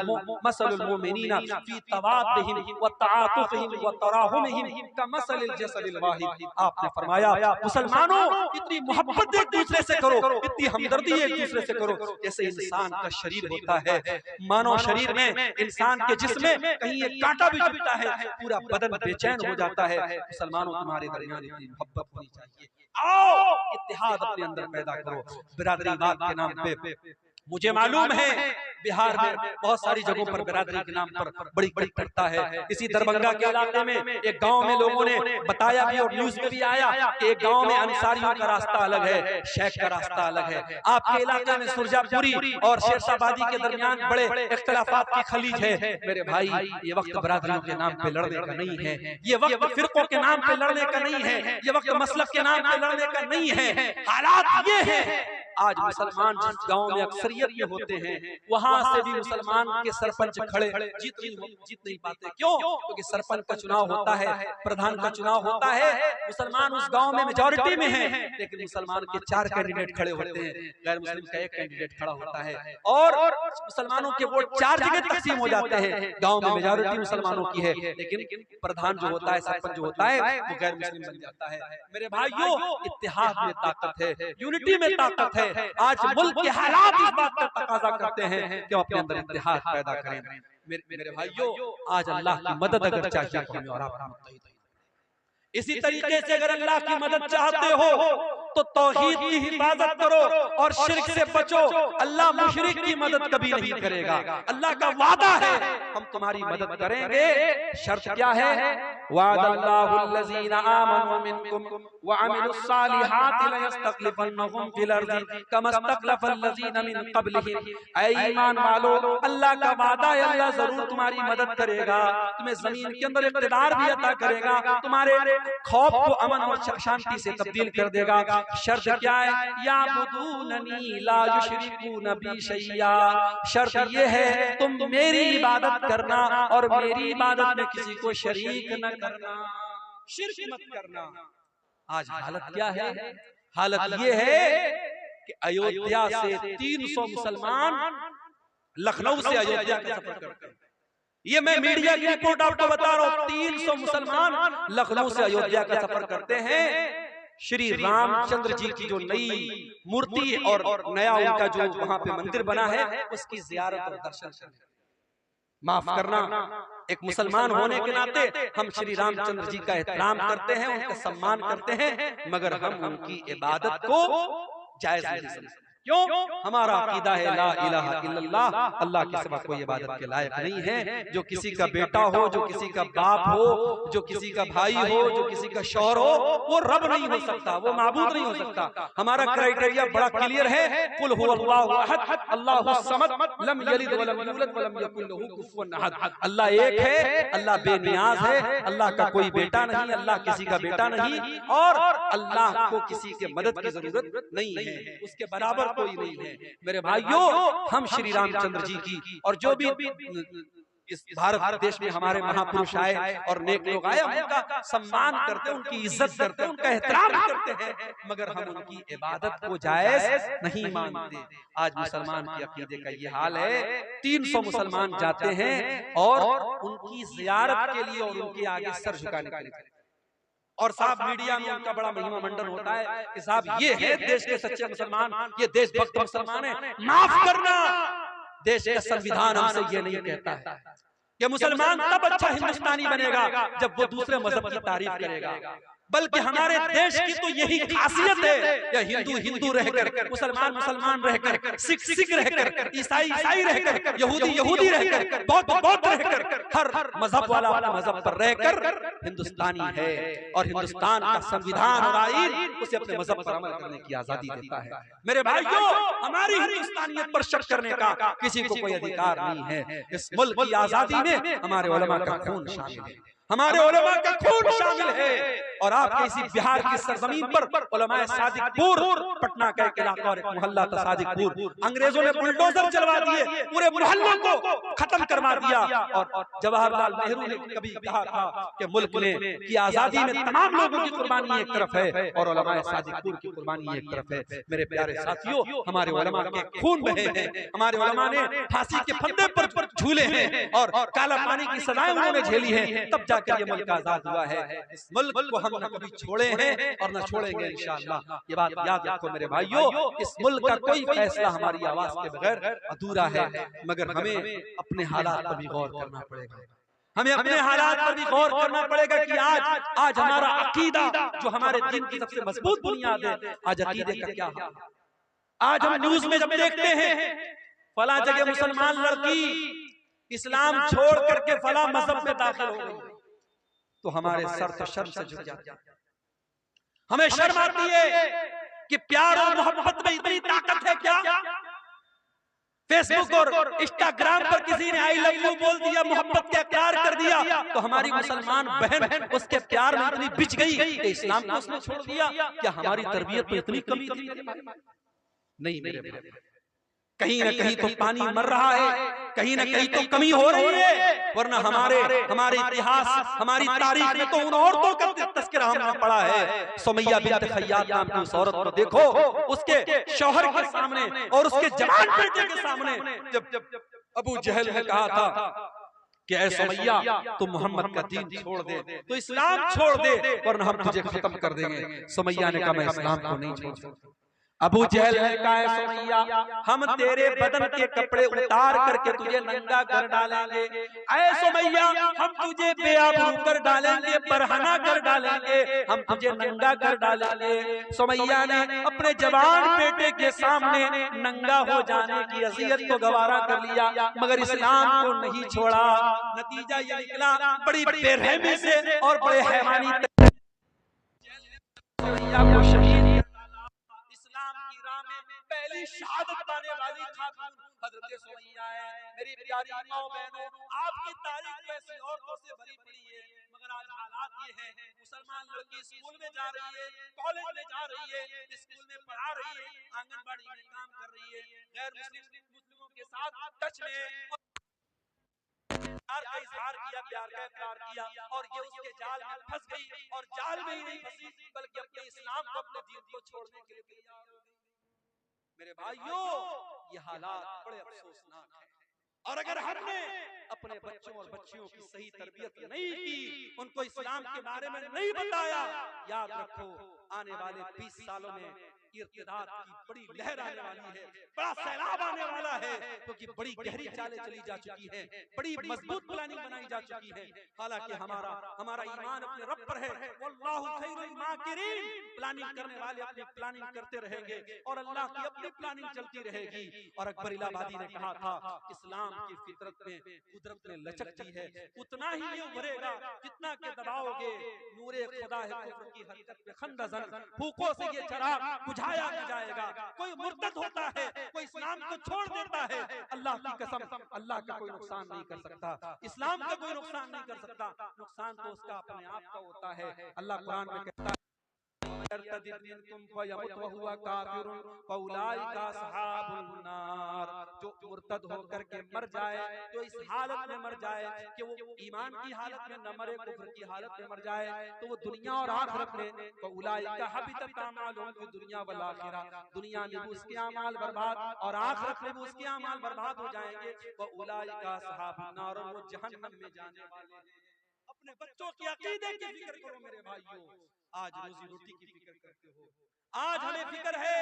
मसलुल मुमिनीना फी तवाद्दिहिम व तआतुफिहिम व तराहुमिहिम कमसलिल जसदिल वाहिद। आपने फरमाया मुसलमानों इतनी मोहब्बत एक दूसरे से करो, इतनी हमदर्दी एक दूसरे से करो, जैसे इंसान का शरीर होता है, मानव शरीर में इंसान के जिस्म में कहीं एक कांटा भी चुभता है, पूरा बदन बेचैन हो जाता है। मुसलमानों तुम्हारे दरमियान इतनी मोहब्बत होनी चाहिए, आओ इत्तेहाद अपने अंदर पैदा करो। बिरादरीवाद के नाम पे मुझे मालूम है बिहार में बहुत सारी जगहों पर बिरादरी के नाम पर बड़ी बड़ी करता है। इसी दरभंगा के इलाके में एक गांव में लोगों ने बताया भी और न्यूज में भी आया कि एक गांव में अंसारियों का रास्ता अलग है, शेख का रास्ता अलग है। आपके इलाके में सुरजापुरी और शेरशाबादी के दरमियान बड़े इख्तिलाफात की खलीज है। मेरे भाई, ये वक्त बिरादरियों के नाम पे लड़ने का नहीं है, ये वक्त फिरकों के नाम पे लड़ने का नहीं है, ये वक्त मसलक के नाम पे लड़ने का नहीं है। हालात ये है, आज मुसलमान जिस गांव में अक्सरियत में होते हैं, वहां से भी मुसलमान के सरपंच खड़े जीत नहीं पाते। क्यों? क्योंकि सरपंच का चुनाव होता है, प्रधान का चुनाव होता है, मुसलमान उस गांव में मेजॉरिटी में है, लेकिन मुसलमान के 4 कैंडिडेट खड़े होते हैं, गैर मुस्लिम का 1 कैंडिडेट खड़ा होता है, और मुसलमानों के वोट 4 जगह तकसीम हो जाते हैं। गाँव में मेजॉरिटी मुसलमानों की है, लेकिन प्रधान जो होता है, सरपंच जो होता है, वो गैर मुस्लिम बन जाता है। मेरे भाइयों, इत्तेहाद में ताकत है, यूनिटी में ताकत है। आज मुल्क के हालात इस बात का तकाजा करते हैं कि हम अपने अंदर इत्तेहाद पैदा करें। मेरे भाइयों, आज अल्लाह की मदद अगर चाहिए तो हमें और आप मुत्तहिद हैं। इसी तरीके से अगर अल्लाह की मदद चाहते हो तो तौहीद की हिफाजत करो और शिर्क से बचो। अल्लाह मुशरिक की मदद कभी नहीं करेगा, अल्लाह का वादा है हम तुम्हारी मदद करेंगे। शर्त क्या है? वअदल्लाहुल्लज़ीना आमनु मिनकुम व अमिलुस्सालिहाति लयस्तखलिफन्नहुम फिल अर्ज़ि कमस्तखलफल्लज़ीना मिन क़ब्लिहिम। ऐ ईमान वालो, अल्लाह का वादा है, अल्लाह जरूर तुम्हारी मदद करेगा, तुम्हें जमीन के अंदर इक़्तिदार भी अता करेगा, तुम्हारे खौफ को अमन और शांति से तब्दील कर देगा। शर्त क्या है? याबुदूननी ला युशरिकून बी शैया। शर्त ये है तुम मेरी इबादत करना और मेरी इबादत में किसी को शरीक न करना, शिर्क मत करना। आज हालत क्या है? हालत ये है कि अयोध्या से 300 मुसलमान लखनऊ से अयोध्या का सफर करते हैं। ये मैं मीडिया की रिपोर्ट आपको बता रहा हूं। 300 मुसलमान लखनऊ से अयोध्या का सफर करते हैं श्री रामचंद्र जी की जो नई मूर्ति और नया उनका जो वहां पे मंदिर बना है उसकी जियारत और दर्शन करने। माफ करना, एक मुसलमान होने के नाते हम श्री रामचंद्र जी का एहतराम करते हैं, उनका सम्मान करते हैं, मगर हम उनकी इबादत को जायज नहीं समझते। क्यों? हमारा अकीदा है ला इलाहा इल्लल्लाह, अल्लाह के सिवा कोई इबादत के लायक नहीं है। जो किसी का बेटा हो, जो किसी का बाप हो, जो किसी का भाई हो, जो किसी का शौहर हो, वो रब नहीं हो सकता, वो माबूद नहीं हो सकता। हमारा क्राइटेरिया बड़ा क्लियर है, कुल हुवल्लाहु अहद अल्लाहुस समद लम यलिद वलम यूलद वलम यकुल लहू कुफुवन अहद। अल्लाह एक है, अल्लाह बेनियाज है, अल्लाह का कोई बेटा नहीं, अल्लाह किसी का बेटा नहीं, और अल्लाह को किसी के मदद की जरूरत नहीं है, उसके बराबर कोई नहीं है। मेरे भाइयों, हम श्री रामचंद्र जी की और जो भी इस भारत देश में हमारे महापुरुष आए और नेक लोग आए, हम उनका सम्मान करते हैं, उनकी इज्जत करते हैं, उनका एहतराम करते हैं, मगर हम उनकी इबादत को जायज नहीं मानते। आज मुसलमान के अकीदे का ये हाल है। 300 मुसलमान जाते हैं और उनकी जियारत के लिए और उनके आगे सर झुकाने के लिए, और साहब मीडिया में उनका बड़ा महिमा मंडन होता है कि साहब ये है देश के सच्चे मुसलमान, ये देशभक्त मुसलमान है। माफ करना, देश का संविधान हमसे ये नहीं कहता है कि मुसलमान तब अच्छा हिंदुस्तानी बनेगा जब वो दूसरे मजहब की तारीफ करेगा, बल्कि हमारे देश की तो यही खासियत है, या हिंदू हिंदू रहकर, मुसलमान मुसलमान रहकर, सिख सिख रहकर, ईसाई ईसाई रहकर, यहूदी यहूदी रहकर, बौद्ध बौद्ध रहकर, हर मजहब वाला अपने मजहब पर रहकर हिंदुस्तानी है, और हिंदुस्तान का संविधान और आईन उसे अपने मजहब पर अमल करने की आजादी देता है। मेरे भाइयों, हमारी हिंदुस्तानियत पर शक करने का किसी को कोई अधिकार नहीं है। इस मुल्क की आजादी में हमारे उलमा का खून शामिल है, हमारे उलमा का खून शामिल है। और आपके इसी बिहार की सरजमीन पर उलमाए सादिकपुर, पटना का एक इलाका और एक मोहल्ला था सादिकपुर, अंग्रेजों ने बुलडोजर चलवा दिए, पूरे मोहल्लों को खत्म करवा दिया। और जवाहरलाल नेहरू ने कभी कहा था कि मुल्क में की आजादी में तमाम लोगों की कुर्बानी एक तरफ है और उलमाए सादिकपुर की कुर्बानी एक तरफ है। मेरे प्यारे साथियों, हमारे उलमा के खून बहे हैं, हमारे उलमा ने फांसी के फंदे पर झूले हैं और काला पानी की सजाएं उन्होंने झेली हैं, तब जाकर ये मुल्क आजाद हुआ है। इस मुल्क को हम न कभी छोड़े हैं और न छोड़ेंगे इंशाअल्लाह। ये बात याद रखो मेरे भाइयों, इस मुल्क का कोई फैसला हमारी आवाज के बगैर अधूरा है, मगर हमें अपने हालात पर भी गौर करना पड़ेगा। हमें अपने हालात पर भी गौर करना पड़ेगा कि आज हमारा अकीदा जो हमारे दिन की सबसे मजबूत बुनियाद है, आज अकीदे का क्या हाल है। आज हम न्यूज में जब देखते हैं फला जगह मुसलमान लड़की इस्लाम छोड़ करके फला मजहब में दाखिल हो गई, तो हमारे सर तो शर्म से झुक जाते हैं। हमें शर्म आती है कि प्यार और मोहब्बत में इतनी ताकत है क्या? फेसबुक और इंस्टाग्राम पर किसी ने आई लव यू बोल दिया, मोहब्बत का प्यार कर दिया, तो हमारी मुसलमान बहन उसके प्यार में इतनी बिछ गई कि इस्लाम को उसने छोड़ दिया। क्या हमारी तरबियत में इतनी कमी थी? नहीं मेरे भाई, कहीं ना कहीं तो पानी मर रहा है, कहीं ना कहीं तो कमी हो रही है, वरना हमारे इतिहास, हमारी तारीख में तो उन औरतों का तज़किरा हमने पढ़ा है। सुमैया बिन्त खय्यात नाम की उस औरत को देखो, उसके शौहर के सामने और उसके जवान बेटे के सामने जब अबू जहल ने कहा था कि ऐ सुमैया तुम मोहम्मद का दीन छोड़ दे, तो इस्लाम छोड़ दे, वरना हम तुझे खत्म कर देंगे। सुमैया ने कहा मैं इस्लाम को नहीं छोड़ सकता। अबू जहल ने कहा सुमैया हम तेरे बदन के कपड़े उतार करके तुझे नंगा कर डालेंगे। ऐ सुमैया हम तुझे बेआबरू कर डालेंगे, बरहना कर डालेंगे, हम तुझे नंगा कर डालेंगे। सुमैया ने अपने जवान बेटे के सामने नंगा हो जाने की अज़ियत को गवारा कर लिया, मगर इस्लाम को नहीं छोड़ा। नतीजा ये निकला बड़ी बेरहमी से और बड़े हैवानी को शहीद इस्लाम की राह में पहली शहादत पाने वाली खातून हजरत सुमैया है। मेरी प्यारी माओ बहनों, आपकी तारीख वैसी औरतों से भरी पड़ी है, मगर आज हालात ये हैं, मुसलमान लड़की स्कूल में जा रही है, कॉलेज में जा रही है, स्कूल में पढ़ा रही है, आंगनबाड़ी में काम कर रही है, गैर मुस्लिमों के साथ टच में प्यार का इजहार किया, प्यार का इकरार किया, और ये उसके जाल में फंस गई, और जाल में ही नहीं फंसी बल्कि अपने इस्लाम को, अपने दीन को छोड़ने के लिए तैयार हो गई। मेरे भाइयों, ये हालात बड़े अफसोसनाक हैं, और अगर हमने अपने बच्चों और बच्चियों की सही तरबियत नहीं की, उनको इस्लाम के बारे में नहीं बताया, याद रखो आने वाले 20 सालों में इर्तिदाद की बड़ी लहर आने वाली है, बड़ा सैलाब आने वाला है, क्योंकि तो बड़ी गहरी चालें चली जा चुकी हैं, बड़ी मजबूत प्लानिंग बनाई जा चुकी है। हालांकि हमारा ईमान अपने रब पर है, वल्लाहु खैरुल माकिरीन। प्लानिंग करने वाले अपनी प्लानिंग करते रहेंगे और अल्लाह की अपनी प्लानिंग चलती रहेगी। और अकबर इलाहाबादी ने कहा था, इस्लाम की फितरत में कुदरत में लचकती है, उतना ही ये उभरेगा जितना के दबाओगे। नूरे खुदा है कुफ्र की हरकत में खंदजन, फूकों से ये चिराग बुझाया न जाएगा। कोई मुर्तद होता है, कोई इस्लाम को छोड़ देता है, अल्लाह की कसम अल्लाह का कोई नुकसान नहीं कर सकता, इस्लाम का कोई नुकसान नहीं कर सकता, नुकसान तो उसका अपने आप का होता है। अल्लाह कुरान में कहता है जो मुर्तद होकर के मर जाए, जो इस हालत में मर जाए कि वो ईमान की हालत में न मरे, कुफ्र की हालत में मर जाए, तो वो दुनिया और आखिरत में दुनिया वल आखिरा, दुनिया में भी उसके अमाल बर्बाद और आखिरत में भी उसके अमाल बर्बाद हो जाएंगे। वउलाइका अस्हाबुन नार, वो जहन्नम में जाने वाले हैं। अपने बच्चों की अकीदे की फिक्र करो मेरे भाइयों। आज रोजी रोटी की फिक्र करते हो, आज हमें फिक्र है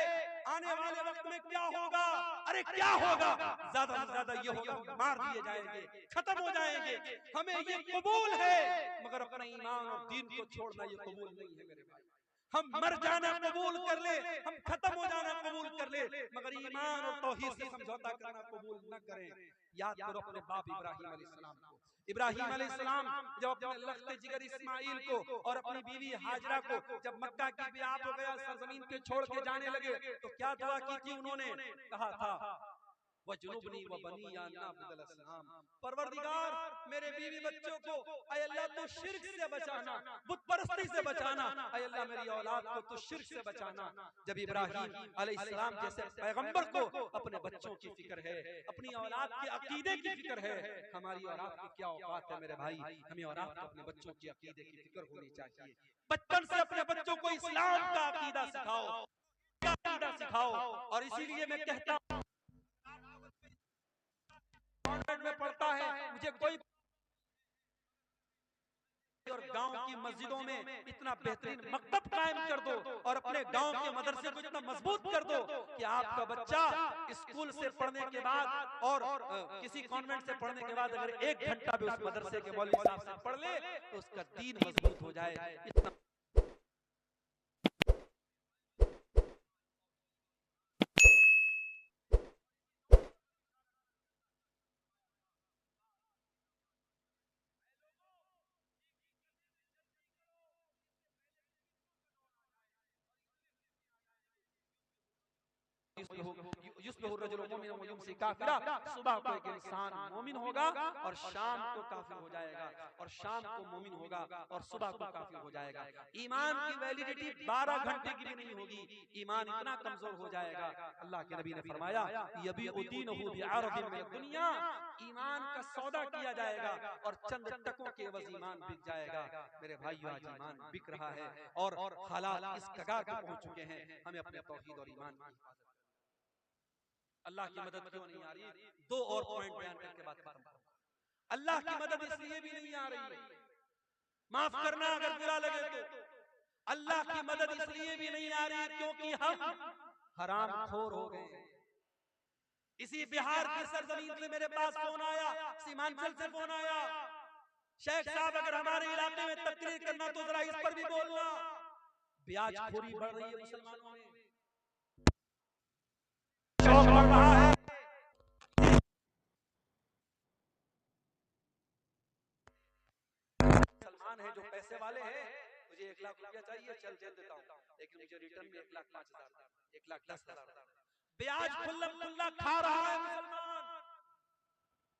आने वाले वक्त में क्या होगा। अरे क्या होगा, ज्यादा से ज्यादा ये होगा मार दिए जाएंगे, खत्म हो जाएंगे। हमें ये कबूल है, मगर अपना ईमान और दीन को छोड़ना ये कबूल नहीं है मेरे भाई। हम मर जाना कबूल कर ले, हम खत्म हो जाना कबूल कर ले, मगर ईमान और तौहीद से समझौता करना कबूल न करें। याद करो अपने बाप इब्राहिम अलैहिस्सलाम को। इब्राहिम अलैहिस्सलाम जब अपने लख्त जिगर इस्माइल को और अपनी बीवी हाजरा को जब मक्का की ब्याह हो गया, सरजमीन पे छोड़ के जाने लगे, तो क्या दुआ की थी उन्होंने? कहा था वजनुबनी व बनिया नअबुदल असनाम, परवरदिगार मेरे बीवी बच्चों को ऐ अल्लाह तो शिर्क से बचाना, बुत परस्ती से बचाना, ऐ अल्लाह मेरी औलाद को तो शिर्क से बचाना। जब इब्राहिम अलैहिस्सलाम जैसे पैगंबर को अपने बच्चों की फिक्र है, अपनी औलाद के अकीदे की फिक्र है, हमारी औलाद की क्या औकात है मेरे भाई। हमें औलाद को अपने बच्चों की अकीदे की फिक्र होनी चाहिए। बचपन से अपने बच्चों को इस्लाम का अकीदा सिखाओ, और इसीलिए मैं कहता हूं में पढ़ता है, मुझे कोई और गांव की मस्जिदों में इतना बेहतरीन मकतब कायम कर दो और अपने गांव के मदरसे को इतना मजबूत कर दो कि आपका बच्चा स्कूल से पढ़ने के बाद और किसी कॉन्वेंट से पढ़ने के बाद अगर 1 घंटा भी उस मदरसे के मौलवी साहब से पढ़ ले तो उसका दीन मजबूत हो जाए। इतना सुबह को एक इंसान मोमिन होगा और शाम को काफिर हो जाएगा, और शाम को मोमिन होगा और सुबह को काफिर हो जाएगा। ईमान की वैलिडिटी 12 घंटे की भी नहीं होगी, ईमान इतना कमजोर हो जाएगा। अल्लाह के नबी ने फरमाया यबीउदीनहु बिअरदिन मिन दुनिया, ईमान का सौदा किया जाएगा और चंद टकों के एवज ईमान बिक जाएगा। मेरे भाइयों, आज ईमान बिक रहा है और हालात इस कगार पर पहुंच चुके हैं। हमें अपने तौहीद और ईमान की अल्लाह की मदद क्यों नहीं आ रही? 2 और पॉइंट बयान करके बात खत्म करूंगा। अल्लाह की मदद इसलिए भी नहीं आ रही है, माफ करना अगर बुरा लगे तो, अल्लाह की मदद इसलिए भी नहीं आ रही क्योंकि हम हराम खोर हो गए। इसी बिहार की सरजमीन से मेरे पास फोन आया, सीमांचल से फोन आया, शेख साहब अगर हमारे इलाके में तकरीर करना तो जरा इस पर भी बोलना, ब्याज खोरी बढ़ रही है मुसलमानों में, शौक बढ़ रहा है। मुसलमान है जो पैसे वाले हैं, मुझे 1 लाख रुपया चाहिए, चल जेल देता हूँ, लेकिन मुझे रिटर्न में 1,05,000, 1,10,000 ब्याज खुल्ला खा रहा है मुसलमान।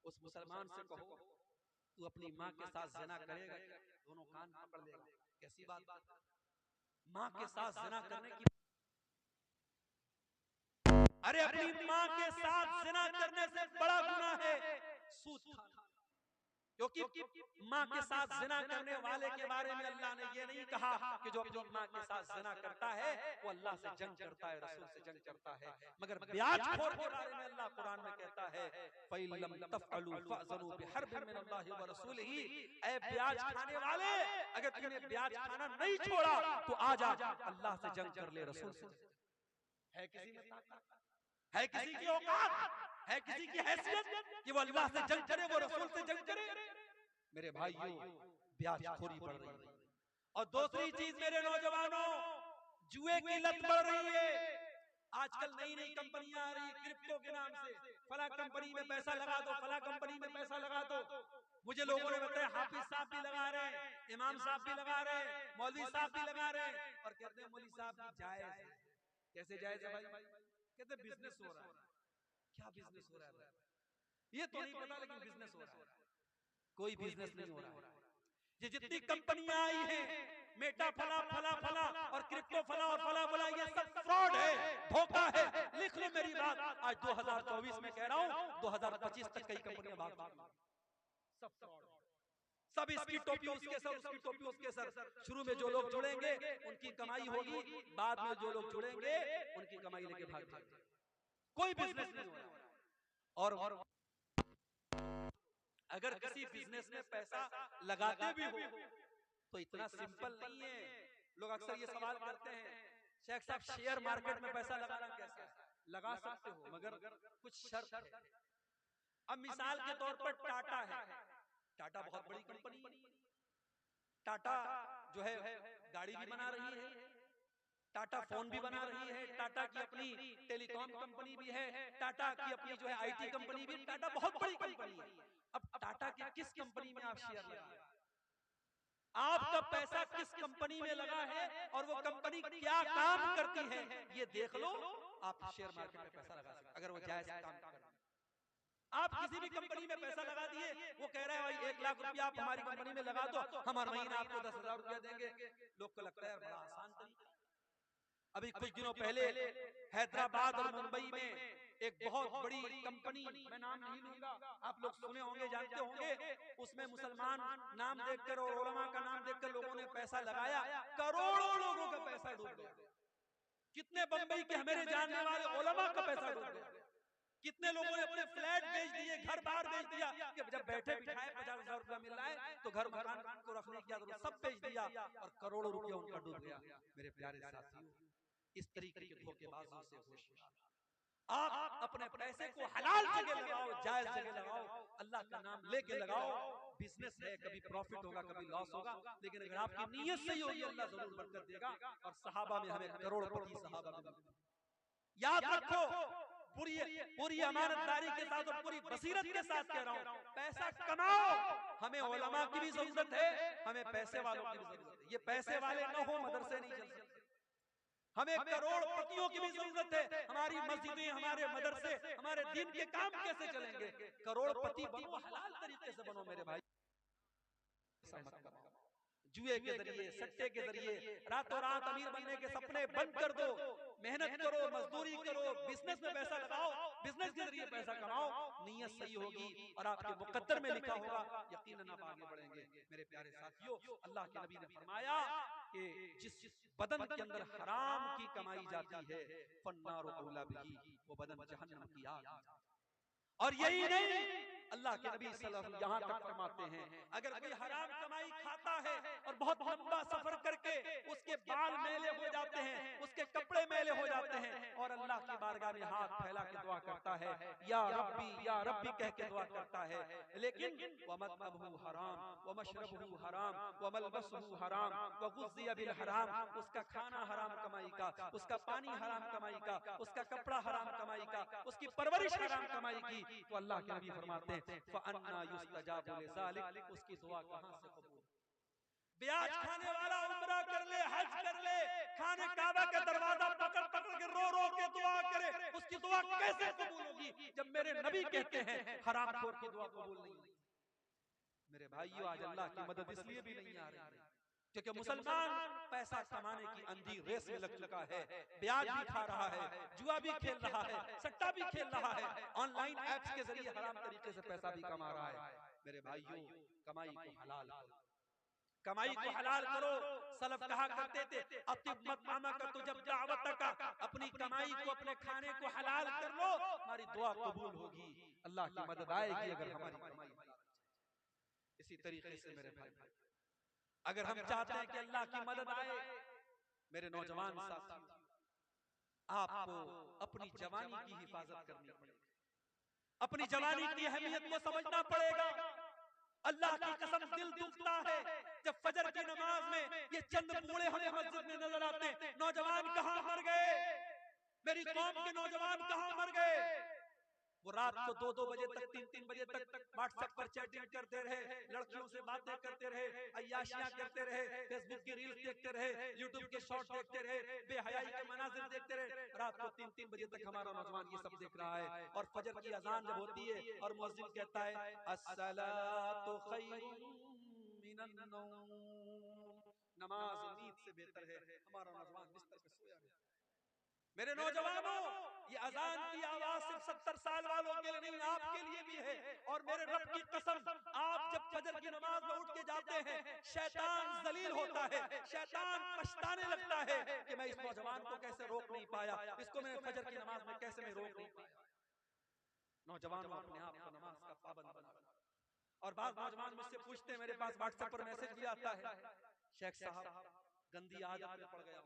उस मुसलमान से कहो तू अपनी माँ के साथ ज़िना करेगा, दोनों कान पकड़ लेगा। कैसी बात, माँ के साथ ज़िना करने की, अरे अपनी माँ के साथ ज़िना करने से बड़ा गुनाह है सूद खाना। क्योंकि माँ के साथ ज़िना करने वाले के बारे में अल्लाह ने ये नहीं कहा कि जो अपनी माँ के साथ ज़िना करता है वो अल्लाह से जंग करता है, रसूल से जंग करता है, मगर ब्याजखोर के बारे में अल्लाह कुरान में कहता है फ़इल्लम तफ़अलू फ़अज़नु बिहर्बिन मिनल्लाहि व रसूलिही, ऐ ब्याज खाने वाले अगर तूने ब्याज खाना नहीं छोड़ा तो आ जा अल्लाह से जंग कर ले, रसूल से। है किसी में ताकत, है किसी की औकात, है किसी की हैसियत कि वो अल्लाह से जंग करे, वो रसूल से जंग करे? मेरे भाइयों, ब्याजखोरी बढ़ रही है। और दूसरी चीज मेरे नौजवानों, जुए की लत बढ़ रही है। आजकल नई नई कंपनियां आ रही है क्रिप्टो के नाम से, फला कंपनी में पैसा लगा दो, फला कंपनी में पैसा लगा दो। मुझे लोगों ने बताया हाफिज साहब भी लगा रहे हैं, इमाम साहब भी लगा रहे हैं, मौलवी साहब भी लगा रहे हैं, और कहते हैं मौलवी साहब भी जायज है। कैसे जायज है भाई? कहते बिजनेस हो रहा है। क्या बिजनेस हो रहा है? ये तो नहीं पता, लेकिन बिजनेस हो रहा है। कोई बिजनेस नहीं हो रहा है। ये जितनी कंपनियां आई हैं, मेटा फला फला फला और क्रिप्टो फला और फला फला, ये सब फ्रॉड है, धोखा है। लिख लो मेरी बात, आज 2024 में कह रहा हूं, 2025 तक कई कंपनियां भाग चुकी, सब फ्रॉड, सब इसकी टोपी उसके सर, उसकी टोपी उसके सर। शुरू में जो लोग जुड़ेंगे उनकी कमाई होगी, बाद में जो लोग जुड़ेंगे उनकी कमाई लेके भाग जाएंगे। कोई बिजनेस नहीं हो रहा। और अगर किसी बिजनेस में पैसा लगाते भी हो तो इतना सिंपल नहीं है। लोग अक्सर ये सवाल करते हैं, शेख साहब शेयर मार्केट में पैसा लगाना कैसा है? लगा सकते हो, मगर कुछ शर्त है। अब मिसाल के तौर पर टाटा है, टाटा बहुत बड़ी कंपनी है, टाटा जो है गाड़ी भी बना रही है, टाटा फोन भी बना रही है, टाटा की अपनी टेलीकॉम कंपनी भी है, टाटा की अपनी जो है आईटी कंपनी भी, टाटा बहुत बड़ी कंपनी है। अब टाटा की किस कंपनी में आप शेयर लगाए, आपका पैसा किस कंपनी में लगा है और वो कंपनी क्या काम करती है, ये देख लो, आप शेयर मार्केट में पैसा लगा सकते अगर वो जायज काम कर। आप किसी भी कंपनी में पैसा लगा दिए, वो कह रहा है भाई 1 लाख रुपया आप हमारी कंपनी में लगा दो, हम हर महीना आपको 10,000 रुपया देंगे। लोग को लगता है बड़ा आसान तरीका। अभी कुछ दिनों पहले हैदराबाद और मुंबई में एक बहुत बड़ी कंपनी, मैं नाम नहीं लूंगा, आप लोग सुने होंगे, जानते होंगे, उसमें मुसलमान नाम देखकर और उलमा का नाम देखकर लोगों ने पैसा लगाया, करोड़ों लोगों का पैसा डूब गया। कितने बंबई के हमारे जानने वाले उलमा का पैसा डूब गया। कितने लोगों ने अपने फ्लैट बेच दिए, घर बार बेच दिया, कि जब बैठे बिठाए 50,000 रुपया मिल रहा है तो घर मकान को रखने की जरूरत, सब बेच दिया और करोड़ों रुपया उनका डूब गया। मेरे प्यारे साथियों, इस तरीके के धोखेबाजों से होशियार। आप अपने पैसे को हलाल जगह लगाओ, जायज जगह लगाओ, अल्लाह का नाम लेके लगाओ। बिजनेस है, कभी प्रॉफिट होगा कभी लॉस होगा, लेकिन अगर आपकी नीयत सही होगी अल्लाह जरूर बरकत देगा। और सहाबा में हमें करोड़पति सहाबा मिले। याद रखो, पूरी अमानतदारी के साथ और पूरी बसीरत के साथ कह रहा हूं, पैसा कमाओ। हमें उलमा की भी जरूरत है, हमें पैसे वालों की भी जरूरत है। ये पैसे वाले न हो मदरसे नहीं चल सकते। हमें करोड़पतियों की भी जरूरत है। हमारी मस्जिदें, हमारे मदरसे, हमारे दीन के काम कैसे चलेंगे? करोड़पति बनो, हलाल तरीके से बनो मेरे भाई। जुए के जरिए, सट्टे के जरिए रातों रात अमीर बनने के सपने बंद कर दो। मेहनत करो, मजदूरी करो, बिजनेस में पैसा लगाओ, बिजनेस के जरिए पैसा कमाओ। नीयत सही होगी और आपके मुकद्दर में लिखा होगा, यकीनन आप आगे बढ़ेंगे। मेरे प्यारे साथियों, अल्लाह के नबी ने फरमाया कि जिस बदन के अंदर हराम की कमाई जाती है, फन्नारु औला बिही, वो बदन जहन्नम की आग। और यही नहीं, अल्लाह के नबी सल्लल्लाहु अलैहि वसल्लम यहाँ तक फरमाते हैं, अगर कोई हराम कमाई खाता है और बहुत लंबा सफर करके उसके बाल मेले हो जाते हैं, उसके कपड़े मेले हो जाते हैं और अल्लाह की बारगाह में हाथ फैला के दुआ करता है, या रब्बी कह के दुआ करता है। लेकिन वमतअबहु हराम वमशरबहु हराम वमलबसहु हराम वगुज़िया बिल हराम, उसका खाना हराम कमाई का, उसका पानी हराम कमाई का, उसका कपड़ा हराम कमाई का, उसकी परवरिश हराम कमाई की, तो अल्लाह के नबी फरमाते हैं फअन्ना युस्तजाबु लिज़ालिक, उसकी दुआ कहां से कबूल। ब्याज खाने वाला उम्रा कर ले, हज कर ले, खाने काबा का दरवाजा पकड़ पकड़ के रो रो के दुआ करे, उसकी दुआ कैसे कबूल होगी जब मेरे नबी कहते हैं हरामखोर की दुआ कबूल नहीं होगी। मेरे भाइयों, आज अल्लाह की मदद इसलिए भी नहीं आ रही है क्योंकि मुसलमान पैसा कमाने की अंधी रेस में लग चुका है, ब्याज भी खा रहा है, जुआ भी खेल रहा है, सट्टा भी खेल रहा है, ऑनलाइन ऐप्स के जरिए हराम तरीके से पैसा भी कमा रहा है। मेरे भाइयों, कमाई को हलाल करो, कमाई को हलाल करो। सलफ कहा करते थे अतिब मत मामा का तो जब दावत का, अपनी कमाई को, अपने खाने को हलाल कर लो, हमारी दुआ कबूल होगी, अल्लाह की मदद आएगी अगर हमारी कमाई हलाल है। इसी तरीके से मेरे भाई, अगर हम चाहते हैं कि अल्लाह की मदद आए, मेरे नौजवान साथी, आपको अपनी जवानी की हिफाजत करनी पड़ेगी, अपनी जवानी की अहमियत को समझना पड़ेगा। अल्लाह की कसम दिल दुखता है जब फजर की नमाज में ये चंद बूढ़े हमें मस्जिद में नजर आते हैं। नौजवान कहां मर गए, मेरी कौम के नौजवान कहां मर गए। वो रात को 2-2 बजे तक, 3-3 बजे तक व्हाट्सएप पर चैटिंग करते रहे, लड़कियों से बातें करते रहे, अय्याशियां करते रहे, फेसबुक की रील्स देखते रहे, यूट्यूब के शॉर्ट देखते रहे, बेहयाई के मनाजिर देखते रहे। रात को 3-3 बजे तक हमारा नौजवान ये सब देख रहा है। और फजर की अजान जब होती है और मुअज्जिन कहता है अस्सलातु खैरुम मिनन नौम, नमाज नींद से बेहतर है, हमारा नौजवान बिस्तर पे सोया है। मेरे नौजवानों, ये अजान की आवाज सिर्फ 70 साल वालों के लिए नहीं, आपके लिए भी है। और मेरे रब की कसम, आप जब फजर की नमाज में उठ के जाते हैं, शैतान जलील होता है, शैतान पछताने लगता है कि मैं इस नौजवान को कैसे रोक नहीं पाया, इसको मैं फजर की नमाज में कैसे मैं रोक नहीं पाया। नौजवानों, अपने आप को नमाज का पाबंद बनाओ। और बाद नौजवान मुझसे पूछते हैं, मेरे पास व्हाट्सएप पर मैसेज भी आता है, शेख साहब गंदी आदत में पड़ गया,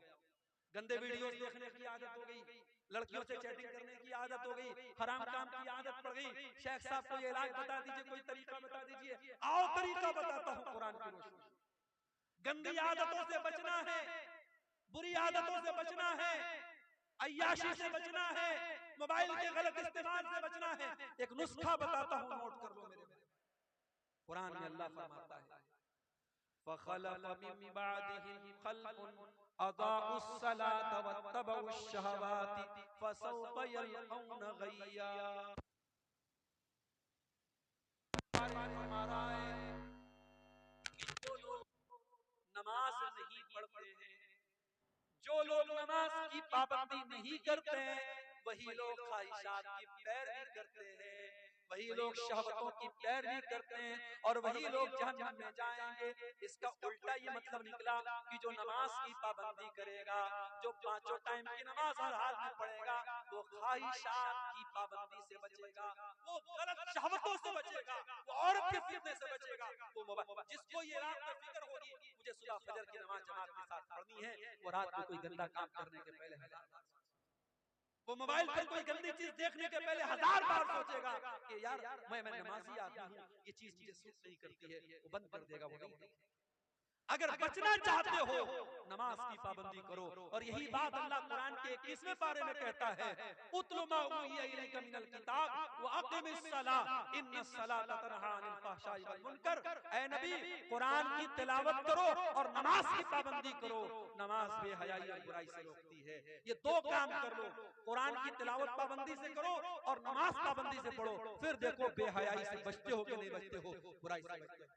गंदे वीडियोस देखने की आदत हो गई, लड़कियों से चैटिंग करने की आदत हो गई, हराम काम की आदत पड़ गई। शेख साहब कोई इलाज बता दीजिए, कोई तरीका बता दीजिए। आओ तरीका बताता हूँ कुरान की रोशनी। गंदी आदतों से बचना है, बुरी आदतों से बचना है, अय्याशी से बचना है, मोबाइल के गलत इस्तेमाल से बचना है। एक नुस्खा बताता हूँ, नोट कर लो मेरे। कुरान में अल्लाह फरमाता है फखलफ मिन बादिहिम खल्फुन अदाउस सलात वत्तबउश शहवाति फसौफ यलकौन गय्या। जो लोग नमाज नहीं पढ़ते हैं, जो लोग नमाज की पाबंदी नहीं करते हैं, वही लोग ख्वाहिशात की पैरवी करते हैं, वही लोग शहवतों की पैरवी करते हैं और वही लोग जहन्नम में जाएंगे। इसका उल्टा ये मतलब निकला कि जो नमाज की पाबंदी करेगा, जो 5 टाइम की नमाज हर हाल में पढ़ेगा, वो ख्वाहिशात की पाबंदी से बचेगा, वो गलत शहवतों से बचेगा, वो औरत के फितने से बचेगा। वो जिसको ये रात में फिक्र होगी मुझे सुबह फजर की नमाज जमात के साथ पढ़नी है, वो रात को कोई गंदा काम करने के पहले वो मोबाइल पर कोई गंदी चीज देखने के पहले 1000 बार सोचेगा कि यार मैं नमाजी आदमी हूँ, ये चीज मुझे सूट नहीं करती है, वो बंद कर देगा, वो नहीं। अगर बचना चाहते हो, नमाज की पाबंदी करो। और यही बात अल्लाह कुरान के 21वें पारे में कहता है, उतलु मा उहिया इलैका मिनल किताब व अक़िमिस सलाह इन्नस सलाता तनहा अनिल फहशाई वल मुनकर। ऐ नबी, कुरान की तिलावत करो और नमाज की पाबंदी करो। नमाज बेहयाई और बुराई से रोकती है। ये 2 काम कर लो, कुरान की तिलावत पाबंदी से करो और नमाज पाबंदी से पढ़ो, फिर देखो बेहयाई से बचते हो कि नहीं बचते हो, बुराई से बचते हो।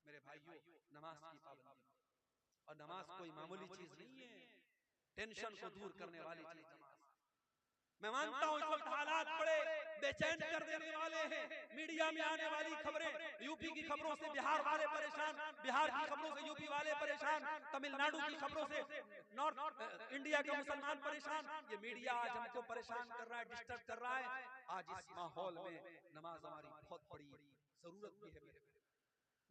मेरे भाइयों, नमाज की पाबंदी, और नमाज कोई मामूली चीज नहीं है, टेंशन को दूर करने वाली चीज नमाज। मैं मानता हूं इस वक्त हालात बड़े बेचैन कर देने वाले हैं। मीडिया में आने वाली खबरें, यूपी की खबरों से बिहार वाले परेशान, बिहार की खबरों से यूपी वाले परेशान, तमिलनाडु की खबरों से नॉर्थ इंडिया के मुसलमान परेशान। ये मीडिया आज हमको परेशान कर रहा है, डिस्टर्ब कर रहा है। आज इस माहौल में नमाज हमारी बहुत बड़ी जरूरत भी है।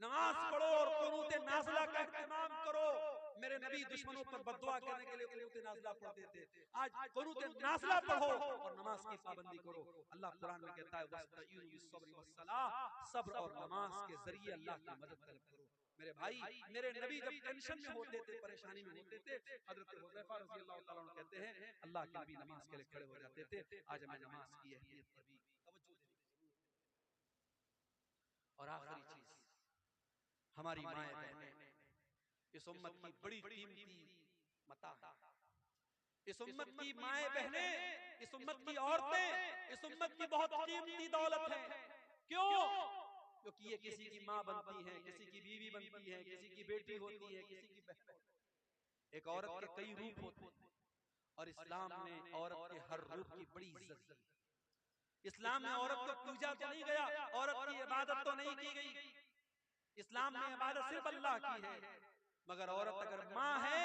नमाज पढ़ो और कुनूत नाज़िला का इत्मीनान करो। मेरे नबी दुश्मनों पर बद्दुआ करने के लिए कुनूत नाज़िला पढ़ते थे। आज कुनूत नाज़िला पढ़ो और नमाज की पाबंदी करो। अल्लाह कुरान में कहता है वस्तईनु बिस्सब्रि वस्सलाह, सब्र और नमाज के जरिए अल्लाह की मदद तलब करो। मेरे भाई, मेरे नबी जब टेंशन में होते थे, परेशानी में होते थे, हजरत हुज़ैफा रज़ियल्लाहु ताला अन्हु कहते हैं अल्लाह के नबी नमाज के लिए खड़े हो जाते थे। आज हमें नमाज की अहमियत पर भी तवज्जो देने की जरूरत है। और आखिरी चीज, हमारी माएं बहनें इस उम्मत की बड़ी कीमती मता है। इस उम्मत की माएं बहनें, इस उम्मत की औरतें, इस उम्मत की बहुत कीमती दौलत है। क्यों? क्योंकि ये किसी की माँ बनती है, किसी की बीवी बनती है, किसी की बेटी होती है, किसी की बहन होती है। एक औरत के कई रूप होते हैं और इस्लाम ने औरत के हर रूप की बड़ी इज्जत दी। इस्लाम में औरत को पूजा तो नहीं गया, औरत की इबादत तो नहीं की गई। इस्लाम में इबादत सिर्फ अल्लाह की है, मगर औरत अगर माँ है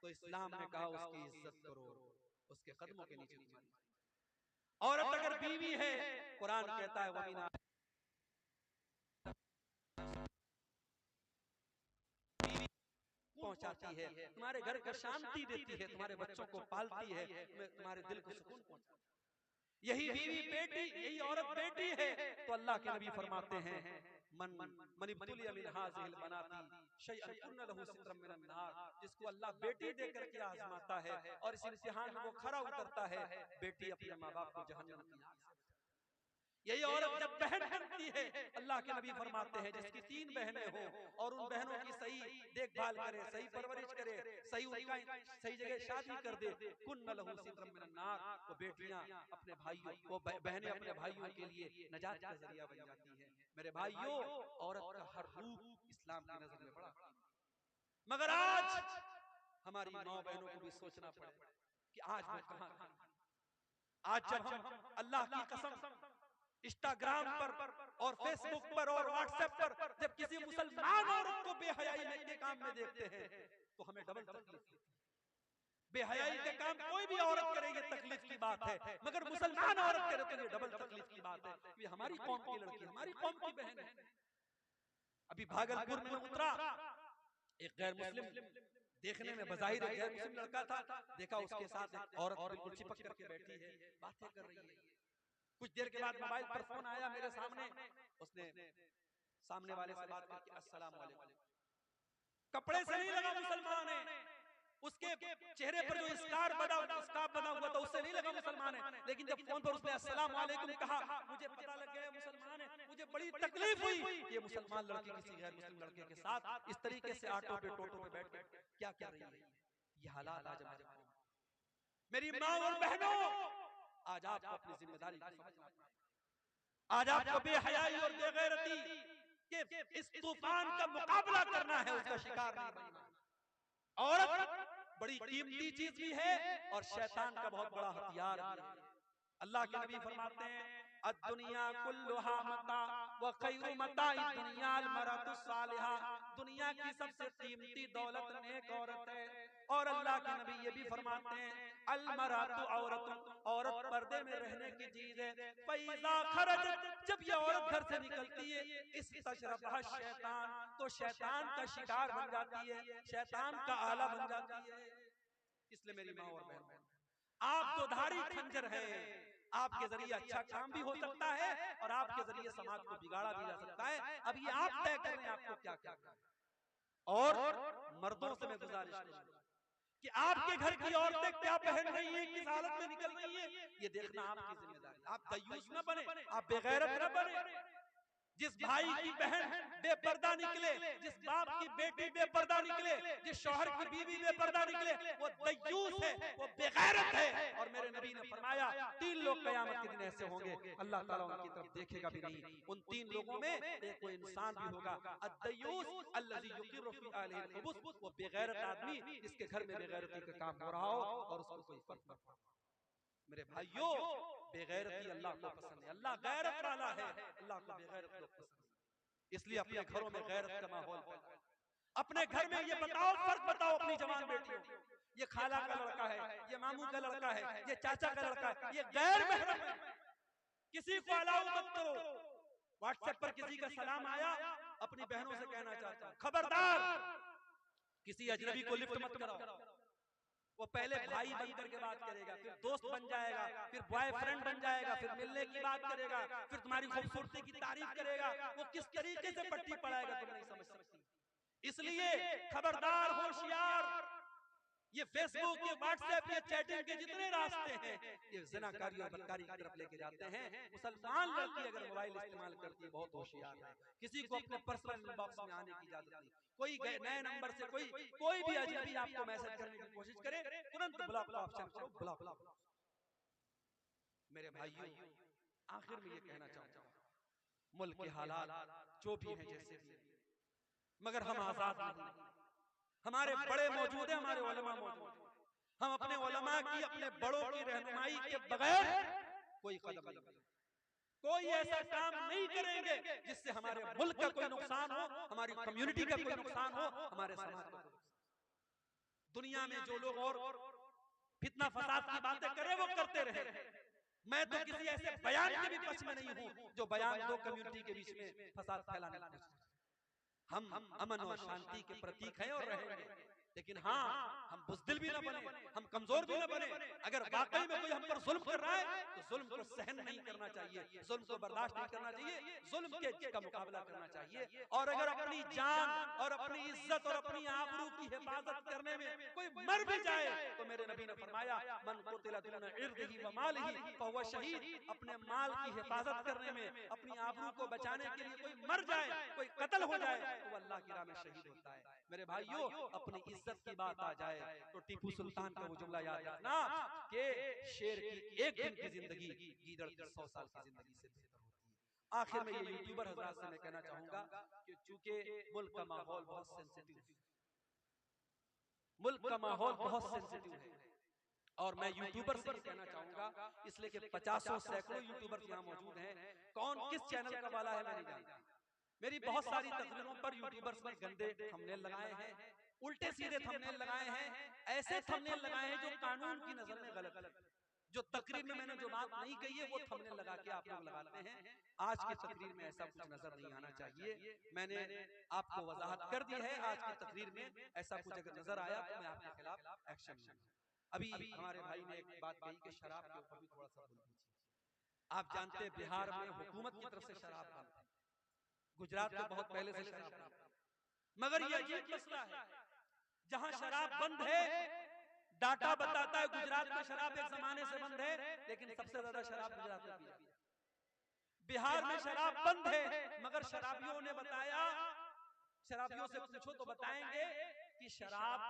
तो इस्लाम ने कहा उसकी इज्जत करो, उसके कदमों के नीचे तुम्हारी। औरत अगर बीवी है, कुरान कहता है वमीना पहुंचाती है, तुम्हारे घर को शांति देती है, तुम्हारे बच्चों को पालती है, तुम्हारे दिल को सुकून पहुंचाती है। यही बीवी बेटी, यही औरत बेटी है तो अल्लाह के नबी फरमाते हैं मन इब्तुलिया मिन हाज़िहिल बनाती शैअन कुन्न लहू सित्रम मिनन नार, जिसको अल्लाह बेटी दे करके आजमाता है और इस इम्तिहान में वो खरा उतरता है, बेटी अपने माँ बाप को जहन्नम की आग से बचाती है। यही औरत जब बहन बनती है, अल्लाह के नबी फरमाते हैं जिसकी 3 बहनें हो और उन बहनों की सही देखभाल करे, सही परवरिश करे, सही उनका सही जगह शादी कर दे, कुन्न लहू सित्रम मिनन नार, वो बेटियां अपने भाइयों, वो बहनें अपने भाइयों के लिए नजात का जरिया बन जाती हैं। मेरे भाइयों, औरत का हर रूप इस्लाम की नजर में बड़ा, मगर आज हमारी माँ बहनों को भी सोचना पड़े कि आज वो कहां। आज जब हम अल्लाह की कसम इंस्टाग्राम पर और फेसबुक पर और व्हाट्सएप पर जब किसी मुसलमान औरत को बेहयाई के काम में देखते हैं तो हमें डबल तकलीफ होती है। बेहयाई के काम कोई भी औरत करे ये तकलीफ की बात है, मगर मुसलमान औरत करे तो ये डबल तकलीफ की बात है। ये हमारी कौम की लड़की, हमारी कौम की बहन है। अभी भागलपुर में उतरा एक गैर मुस्लिम, देखने में बज़ाहिर एक गैर मुस्लिम लड़का था, देखा उसके साथ एक औरत बिल्कुल चिपक करके बैठी है, बातें कर रही है। कुछ देर के बाद मोबाइल पर फोन आया मेरे सामने, उसने सामने वाले से बात करके अस्सलाम वालेकुम, कपड़े से नहीं लगा मुसलमान है, उसके चेहरे पर जो स्कार बना हुआ था उससे नहीं लगा मुसलमान है, लेकिन जब फोन पर उसने अस्सलाम वालेकुम कहा, मुझे पता लग गया मुसलमान है। मुझे बड़ी तकलीफ हुई कि ये मुसलमान लड़की किसी गैर मुस्लिम लड़के के साथ इस तरीके से ऑटो पे टोटो पे बैठ कर क्या कर रही है। ये हालात आज हमारे कौम। मेरी माँ और बहनों, आज आपको अपनी जिम्मेदारी को समझना पड़ेगा। आज आपको बेहयाई और बेगैरती के इस तूफान का मुकाबला करना है, उसका शिकार नहीं बनना। औरत बड़ी कीमती चीज भी है और शैतान का बहुत बड़ा हथियार भी है। अल्लाह के नबी फरमाते हैं अद्दुनिया कुल्लुहा मता व खैरु मताई दुनिया अल मरअतु सालिहा, दुनिया की सबसे कीमती दौलत नेक औरत है। और अल्लाह के नबी ये भी फरमाते हैं अल मरअतु औरतुन, औरत पर्दे में रहने की चीज है। फैज़ा खरजत, जब ये औरत घर से निकलती है इस तशरफहा शैतान, तो शैतान का शिकार बन जाती है, शैतान का आला बन जाती है। इसलिए मेरी माँ और बहन, आप तो धारी खंजर है, आपके जरिए अच्छा काम भी हो सकता है और आपके जरिए समाज को बिगाड़ा भी जा सकता है। अब ये आप तय कर रहे हैं आपको क्या करना है। और मर्दों से मैं गुजारिश करूंगा कि आपके घर की औरतें क्या पहन रही हैं, किस हालत में निकल रही है, ये देखना आपकी जिम्मेदारी। आप दयूस न बने, आप बेगैरत न बने। जिस भाई की बहन बेपर्दा निकले, जिस बाप की बेटी बेपर्दा निकले, जिस शौहर की बीवी बेपर्दा निकले, वो दयूस है, वो बेगैरत है। और मेरे नबी ने फरमाया 3 लोग क़यामत के दिन ऐसे होंगे, अल्लाह ताला उनकी तरफ देखेगा भी नहीं। उन 3 लोगों में एक कोई इंसान भी होगा, अद्दयूस अल्लज़ी युक़िरु फ़ी अहलिहिल ख़ुबुस, वो बेगैरत आदमी जिसके घर में बेगैरती का काम हो रहा हो और उसको कोई फर्क न पड़े। मेरे भाइयों, बेगैरती अल्लाह को पसंद है, अल्लाह गैरत वाला है, अल्लाह को बेगैरत लोग पसंद है। इसलिए अपने घरों में गैरत का माहौल पैदा, अपने घर में ये बताओ, फर्क बताओ अपनी जवान बेटियों, ये खाला का लड़का है, ये मामू का लड़का है, ये चाचा का लड़का है, ये गैर महरम है, किसी को अलाउ मत करो। व्हाट्सएप पर किसी का सलाम आया, अपनी बहनों से कहना चाहता हूं खबरदार, किसी अजनबी को लिफ्ट मत कराओ। वो पहले भाई बन करके बात करेगा, फिर दोस्त बन जाएगा, फिर बॉयफ्रेंड बन जाएगा, फिर मिलने की बात करेगा, फिर तुम्हारी खूबसूरती की तारीफ करेगा। वो किस तरीके से पट्टी पढ़ाएगा तुम नहीं समझ सकती। इसलिए खबरदार, होशियार, ये फेसबुक, ये व्हाट्सएप, ये चैटिंग के जितने रास्ते हैं ये ज़िनाकारी और बदकारी की तरफ लेके जाते हैं। मुसलमान लड़की अगर मोबाइल इस्तेमाल करती है बहुत होशियार है। किसी को अपने पर्सनल इनबॉक्स में आने की इजाजत नहीं। कोई नए नंबर से कोई भी अजनबी आपको मैसेज करने की कोशिश करे, तुरंत ब्लॉक का ऑप्शन करो, ब्लॉक करो। मेरे भाइयों, आखिर में ये कहना चाहूंगा, मुल्क के हालात जो भी हैं जैसे भी, मगर हम आजाद नहीं। हमारे बड़े मौजूद हैं, हमारे उलमा मौजूद हैं। हम अपने उलमा की, अपने बड़ों की रहनुमाई के बगैर कोई कदम नहीं, कोई ऐसा काम नहीं करेंगे जिससे हमारे मुल्क का कोई नुकसान हो, हमारी कम्युनिटी का कोई नुकसान हो, हमारे समाज का। दुनिया में जो लोग और फितना फसाद की बातें करें वो करते रहे। मैं तो किसी ऐसे बयान के भी पक्ष में नहीं हूं जो बयान दो कम्युनिटी के बीच में फसाद फैलाने की कोशिश करे। हम अमन और शांति के प्रतीक हैं और रहेंगे, लेकिन हाँ, हम बुज़दिल भी न बने, हम कमजोर भी न बने। अगर वाकई में कोई हम पर जुल्म कर रहा है तो जुल्म को सहन नहीं करना चाहिए, जुल्म को बर्दाश्त नहीं करना चाहिए, जुल्म के का मुकाबला करना चाहिए। और अगर अपनी जान और अपनी इज्जत और अपनी आबरू की हिफाजत करने में कोई मर भी जाए तो मेरे नबी ने फरमाया, मन कुतिला दुना इर्दिही व मालिही फहुव शहीद। अपने माल की हिफाजत करने में, अपनी आबरू को बचाने के लिए कोई मर जाए, कोई कत्ल हो जाए तो अल्लाह की राह में शहीद होता है। मेरे भाइयों, अपनी इज्जत की बात आ जाए तो टीपू सुल्तान का वो जुमला याद रखना कि शेर की एक दिन की जिंदगी गीदड़ की 100 साल की जिंदगी से बेहतर होती है। आखिर में ये यूट्यूबर हजरात से मैं कहना चाहूंगा कि चूंकि मुल्क का माहौल बहुत सेंसिटिव है, मुल्क का माहौल बहुत सेंसिटिव है, और मैं यूट्यूबर से कहना चाहूंगा, इसलिए कि 50 सैकड़ों यूट्यूबर यहाँ मौजूद हैं, कौन किस चैनल का वाला है मैं नहीं जानता। मेरी बहुत सारी तकरीरों पर यूट्यूबर्स ने गंदे थंबनेल लगाए हैं, उल्टे सीधे थंबनेल लगाए हैं, ऐसे थंबनेल लगाए हैं जो कानून की नजर में गलत है। जो तकरीर में मैंने जो बात नहीं कही है वो थंबनेल लगा के आप लोग लगाते हैं। आज की तकरीर में ऐसा कुछ नजर नहीं आना चाहिए। मैंने आपको वजाहत कर दी है, आज की तकरीर में ऐसा कुछ अगर नजर आया तो मैं आपके खिलाफ एक्शन लूंगा। अभी हमारे भाई ने एक बात कही कि शराब के ऊपर भी थोड़ा सा बोल दीजिए। आप जानते हैं बिहार में हुकूमत की तरफ से शराब बंद है, गुजरात में बहुत पहले से शराब बंद है, मगर ये अजीब मसला है, जहां शराब बंद है डाटा बताता है गुजरात में शराब एक जमाने से बंद है, लेकिन सबसे ज्यादा शराब गुजरात में पी जाती है। बिहार में शराब बंद है, मगर शराबियों ने बताया, शराबियों से पूछो तो बताएंगे कि शराब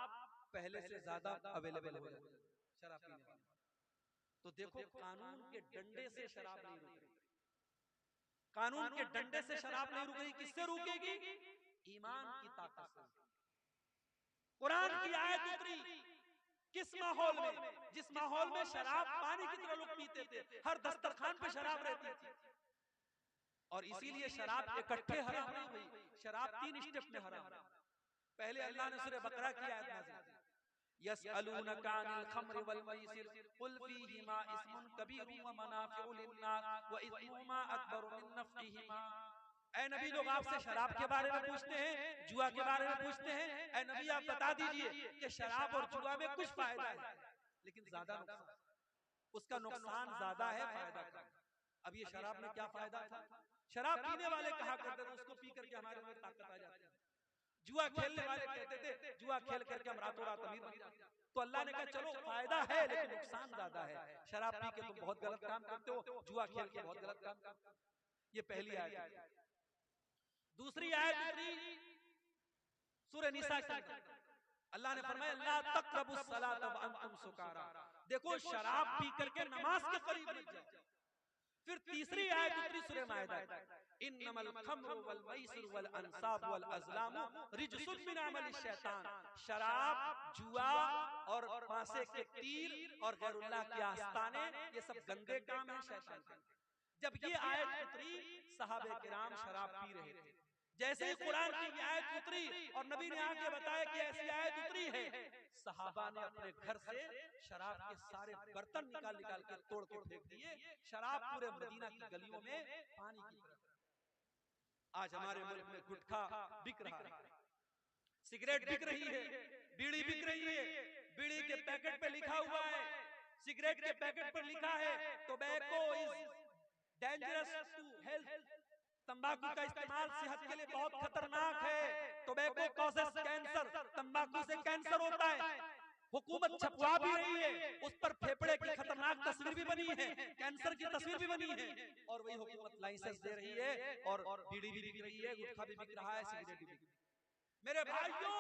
पहले से ज्यादा अवेलेबल हो जाती है शराब पीने वाले। तो देखो, कानून के डंडे से शराब नहीं रुक रही, कानून के डंडे से शराब नहीं रुक रही। किससे रुकेगी? ईमान की ताकत से। कुरान की आयत उतरी किस माहौल में? जिस माहौल में शराब पानी की तरह लोग पीते थे, हर दस्तरखान पे शराब रहती थी, और इसीलिए शराब इकट्ठे हराम नहीं हुई, शराब 3 स्टेप में हराम। पहले अल्लाह ने सूरह बकरा की आयत नाज़िल की, यसअलूनका अनिल खम्र वल मैसिर कुल फीहिमा इस्मुन कबीरुन व मनाफिउ लिन्नास व इस्मुहुमा अकबरु मिन नफ़इहिमा। ऐ नबी, लोग आपसे शराब के बारे में पूछते हैं, जुआ के बारे में पूछते हैं। ऐ नबी, आप बता दीजिए कि शराब और जुआ में कुछ फायदा है लेकिन ज्यादा नुकसान, उसका नुकसान ज्यादा है, फायदा कम। अब ये शराब में क्या फायदा था? शराब पीने वाले कहा करते थे उसको पी करके हमारे में ताकत आ जाती है। जुआ खेलने वाले कहते थे जुआ खेल करके हम रातों रात अमीर बन जाते हैं। तो अल्लाह ने कहा चलो फायदा है लेकिन नुकसान ज्यादा है। शराब पी के तुम बहुत गलत काम करते हो, जुआ खेल के बहुत गलत काम करते हो। ये पहली आयत। दूसरी आयत सूरह निसा के अंदर अल्लाह ने फरमाया ला तक़रबुस सलात व अंतुम सुकारा। देखो, शराब पी करके नमाज के करीब मत जाओ। फिर तीसरी आयत उतरी सूरह माइदा, इन्नमल खम्रु वल मैसिर वल अंसाब वल अज़लामु रिजसुम मिन अमलिश शैतान। शराब, जुआ और फांसे के तीर और गैरुल्लाह के आस्ताने, ये सब गंदे काम हैं शैतान के। जब ये आयत उतरी, सहाबे किराम शराब पी रहे थे। जैसे ही कुरान की आयत उतरी और नबी ने आके बताया कि ऐसी आयत उतरी है, सहाबा ने अपने घर से शराब के सारे बर्तन निकाल निकाल के तोड़ के फेंक दिए। शराब पूरे मदीना की गलियों में पानी की तरह। आज हमारे मुल्क में गुटखा बिक रहा है, सिगरेट बिक रही है, बीड़ी बिक रही है, बीड़ी के पैकेट पे लिखा हुआ है, सिगरेट के पैकेट पर लिखा है tobacco is dangerous to health, तंबाकू का इस्तेमाल सेहत के लिए बहुत खतरनाक है, टोबैको कॉजेस कैंसर, तंबाकू से कैंसर होता है। हुकूमत छपवा भी रही है, उस पर फेफड़े की खतरनाक तस्वीर भी बनी है, कैंसर की तस्वीर भी बनी है, और वही हुकूमत लाइसेंस दे रही है और बीड़ी भी बिक रही है, गुटखा भी बिक रहा है, सिगरेट भी बिक रही है। मेरे भाइयों,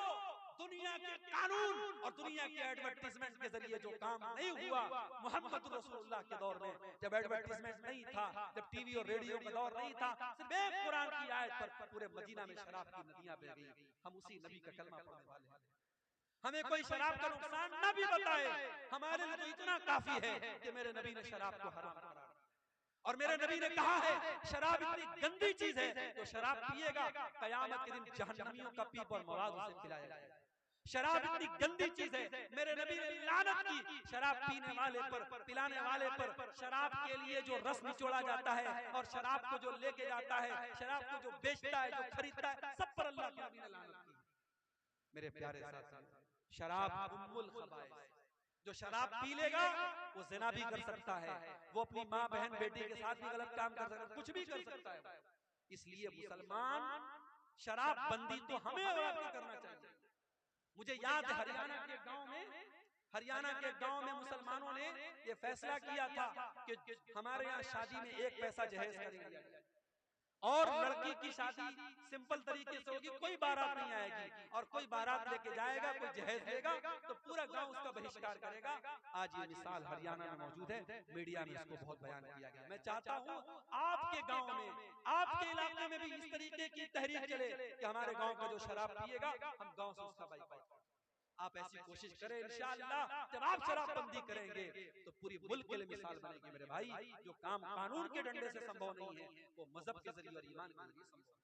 दुनिया के कानून और दुनिया के एडवर्टाइजमेंट के जरिए जो काम नहीं हुआ मोहम्मद रसूलुल्लाह के दौर में, जब एडवर्टाइजमेंट नहीं था, जब टीवी और रेडियो का दौर नहीं था, सिर्फ एक कुरान की आयत पर पूरे मदीना में शराब की नदियां बह गई। हम उसी नबी का कलमा पढ़ने वाले हैं। हमें कोई शराब का नुकसान ना भी बताए, हमारे लिए तो इतना काफी है कि मेरे नबी ने शराब को हराम करार दिया। और मेरे नबी ने कहा है शराब इतनी गंदी चीज है, तो शराब पिएगा कयामत के दिन जहन्नमियों का पीप और मवाद उसे पिलाया जाएगा। शराब इतनी गंदी चीज है, मेरे नबी ने लानत की शराब पीने वाले पर, पिलाने वाले पर। शराब के लिए जो रस निचोड़ा जाता है और शराब को जो लेके जाता है, शराब को जो बेचता है, जो खरीदता है, सब पर अल्लाह के नबी ने लानत की। मेरे प्यारे साथियों, शराब उम्मुल खबाइस, जो शराब पी लेगा वो ज़िना भी कर सकता है, वो अपनी माँ बहन बेटी के साथ भी गलत काम कर सकता है, कुछ भी कर सकता है। इसलिए मुसलमान शराब बंदी तो हमें और आपको करना चाहिए। मुझे याद है हरियाणा के गांव में मुसलमानों ने ये फैसला किया था कि हमारे यहाँ शादी में 1 पैसा जहेज करेंगे, और लड़की की शादी सिंपल तरीके से होगी, कोई बारात नहीं आएगी, और कोई बारात लेके जाएगा, कोई जहेज देगा तो पूरा गांव उसका बहिष्कार करेगा। आज ये मिसाल हरियाणा में मौजूद है, मीडिया में इसको बहुत बयान किया गया। मैं चाहता हूं आपके गांव में, आपके इलाके में भी इस तरीके की तहरीक चले कि हमारे गांव का जो शराब पिएगा हम गांव से उसका बाइकआउट करें। आप ऐसी कोशिश करें, इंशाअल्लाह जब आप शराबबंदी करेंगे तो पूरी मुल्क के लिए मिसाल बनेगी। मेरे भाई, जो काम कानून के डंडे से संभव नहीं है वो मजहब के जरिए और ईमान के जरिए संभव है।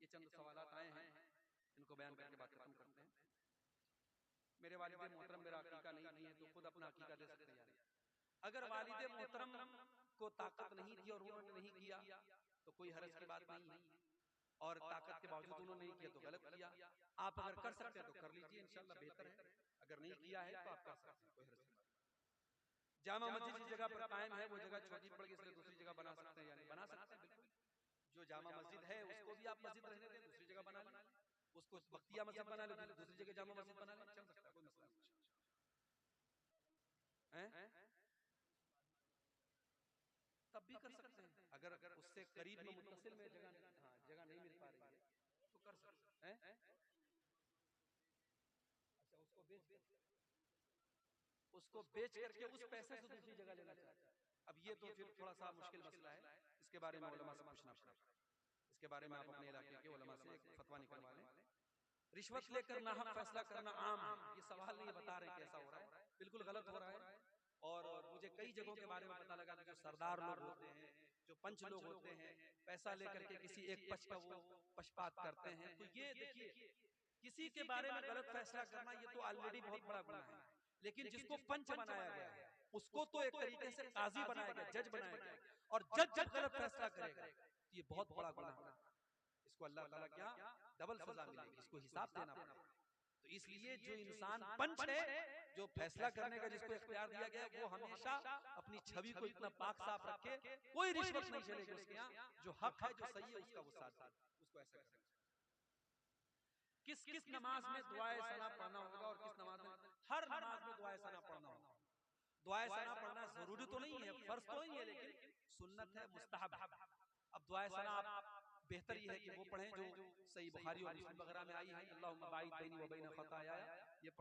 ये चंद सवालात आए हैं, इनको बयान करके बात खत्म करते हैं। मेरे वालिद मोहतरम मेरा अकीका नहीं है तो खुद अपना अकीका दे सकते हैं। अगर वालिद मोहतरम को ताकत नहीं थी और उन्होंने नहीं किया तो कोई हरज की बात नहीं है, और ताकत के बावजूद उन्होंने नहीं किया तो गलत किया। आप अगर कर सकते हैं तो कर लीजिए, इंशाल्लाह बेहतर है। अगर नहीं किया है तो आप कर सकते हैं, कोई हर्ज नहीं। जामा मस्जिद जिस जगह पर कायम है वो जगह छोटी पड़ गई, इसलिए दूसरी जगह बना सकते हैं, यानी बना सकते हैं बिल्कुल। जो जामा मस्जिद है उसको भी आप मस्जिद रहने दें, दूसरी जगह बना लें, उसको बख्तिया मस्जिद बना लें, दूसरी जगह जामा मस्जिद बना लें, चल सकता है, कोई मसला नहीं है। तब भी कर सकते हैं, अगर उससे करीब में मुत्तसिल में जगह नहीं मिल पा रही है तो कर सकते हैं। अच्छा, उसको बेच करके उस पैसे से दूसरी जगह लेना चाहिए। अब ये तो फिर थोड़ा सा मुश्किल मसला है, इसके बारे में उलमा से पूछना पड़ेगा। इसके बारे में आप अपने इलाके के उलमा से एक फतवा निकलवा लें। रिश्वत लेकर नाहक फैसला करना आम है, ये सवाल नहीं बता रहे कैसा हो रहा है, बिल्कुल गलत हो रहा है। और मुझे कई जगहों के बारे में पता लगा कि जो सरदार लोग होते हैं, जो पंच लोग होते हैं, पैसा लेकर के किसी एक पक्ष का वो पक्षपात करते हैं। तो ये देखिए, किसी के बारे में गलत फैसला करना ये तो ऑलरेडी बहुत बड़ा गुनाह है, लेकिन जिसको पंच बनाया गया है उसको तो एक तरीके से काजी बनाया गया, जज बनाया गया, और जज जब गलत फैसला करेगा तो ये बहुत बड़ा गुनाह है। इसको अल्लाह ताला क्या डबल सजा मिलेगी, इसको हिसाब देना पड़ेगा। तो इसलिए जो इंसान पंच है, जो फैसला करने का जिसको इख्तियार दिया गया, वो हमेशा अपनी छवि को इतना पाक साफ रखे, कोई रिश्वत नहीं चलेगी उसके यहाँ, जो हक है जो सही है उसका वो साथ दे, उसको ऐसा करना। किस किस नमाज में दुआए सना पढ़ना होगा और किस नमाज में? हर नमाज में दुआए सना पढ़ना होगा। दुआए सना पढ़ना जरूरी तो नहीं है, फर्ज तो नहीं है, लेकिन सुन्नत है, मुस्तहब है। अब दुआए सना आप बेहतर ही है कि वो पढ़ें जो सही बुखारी और मुस्लिम वगैरह में आई है, अल्लाहुम्मा बाइद बैनी व बैन खताया, ये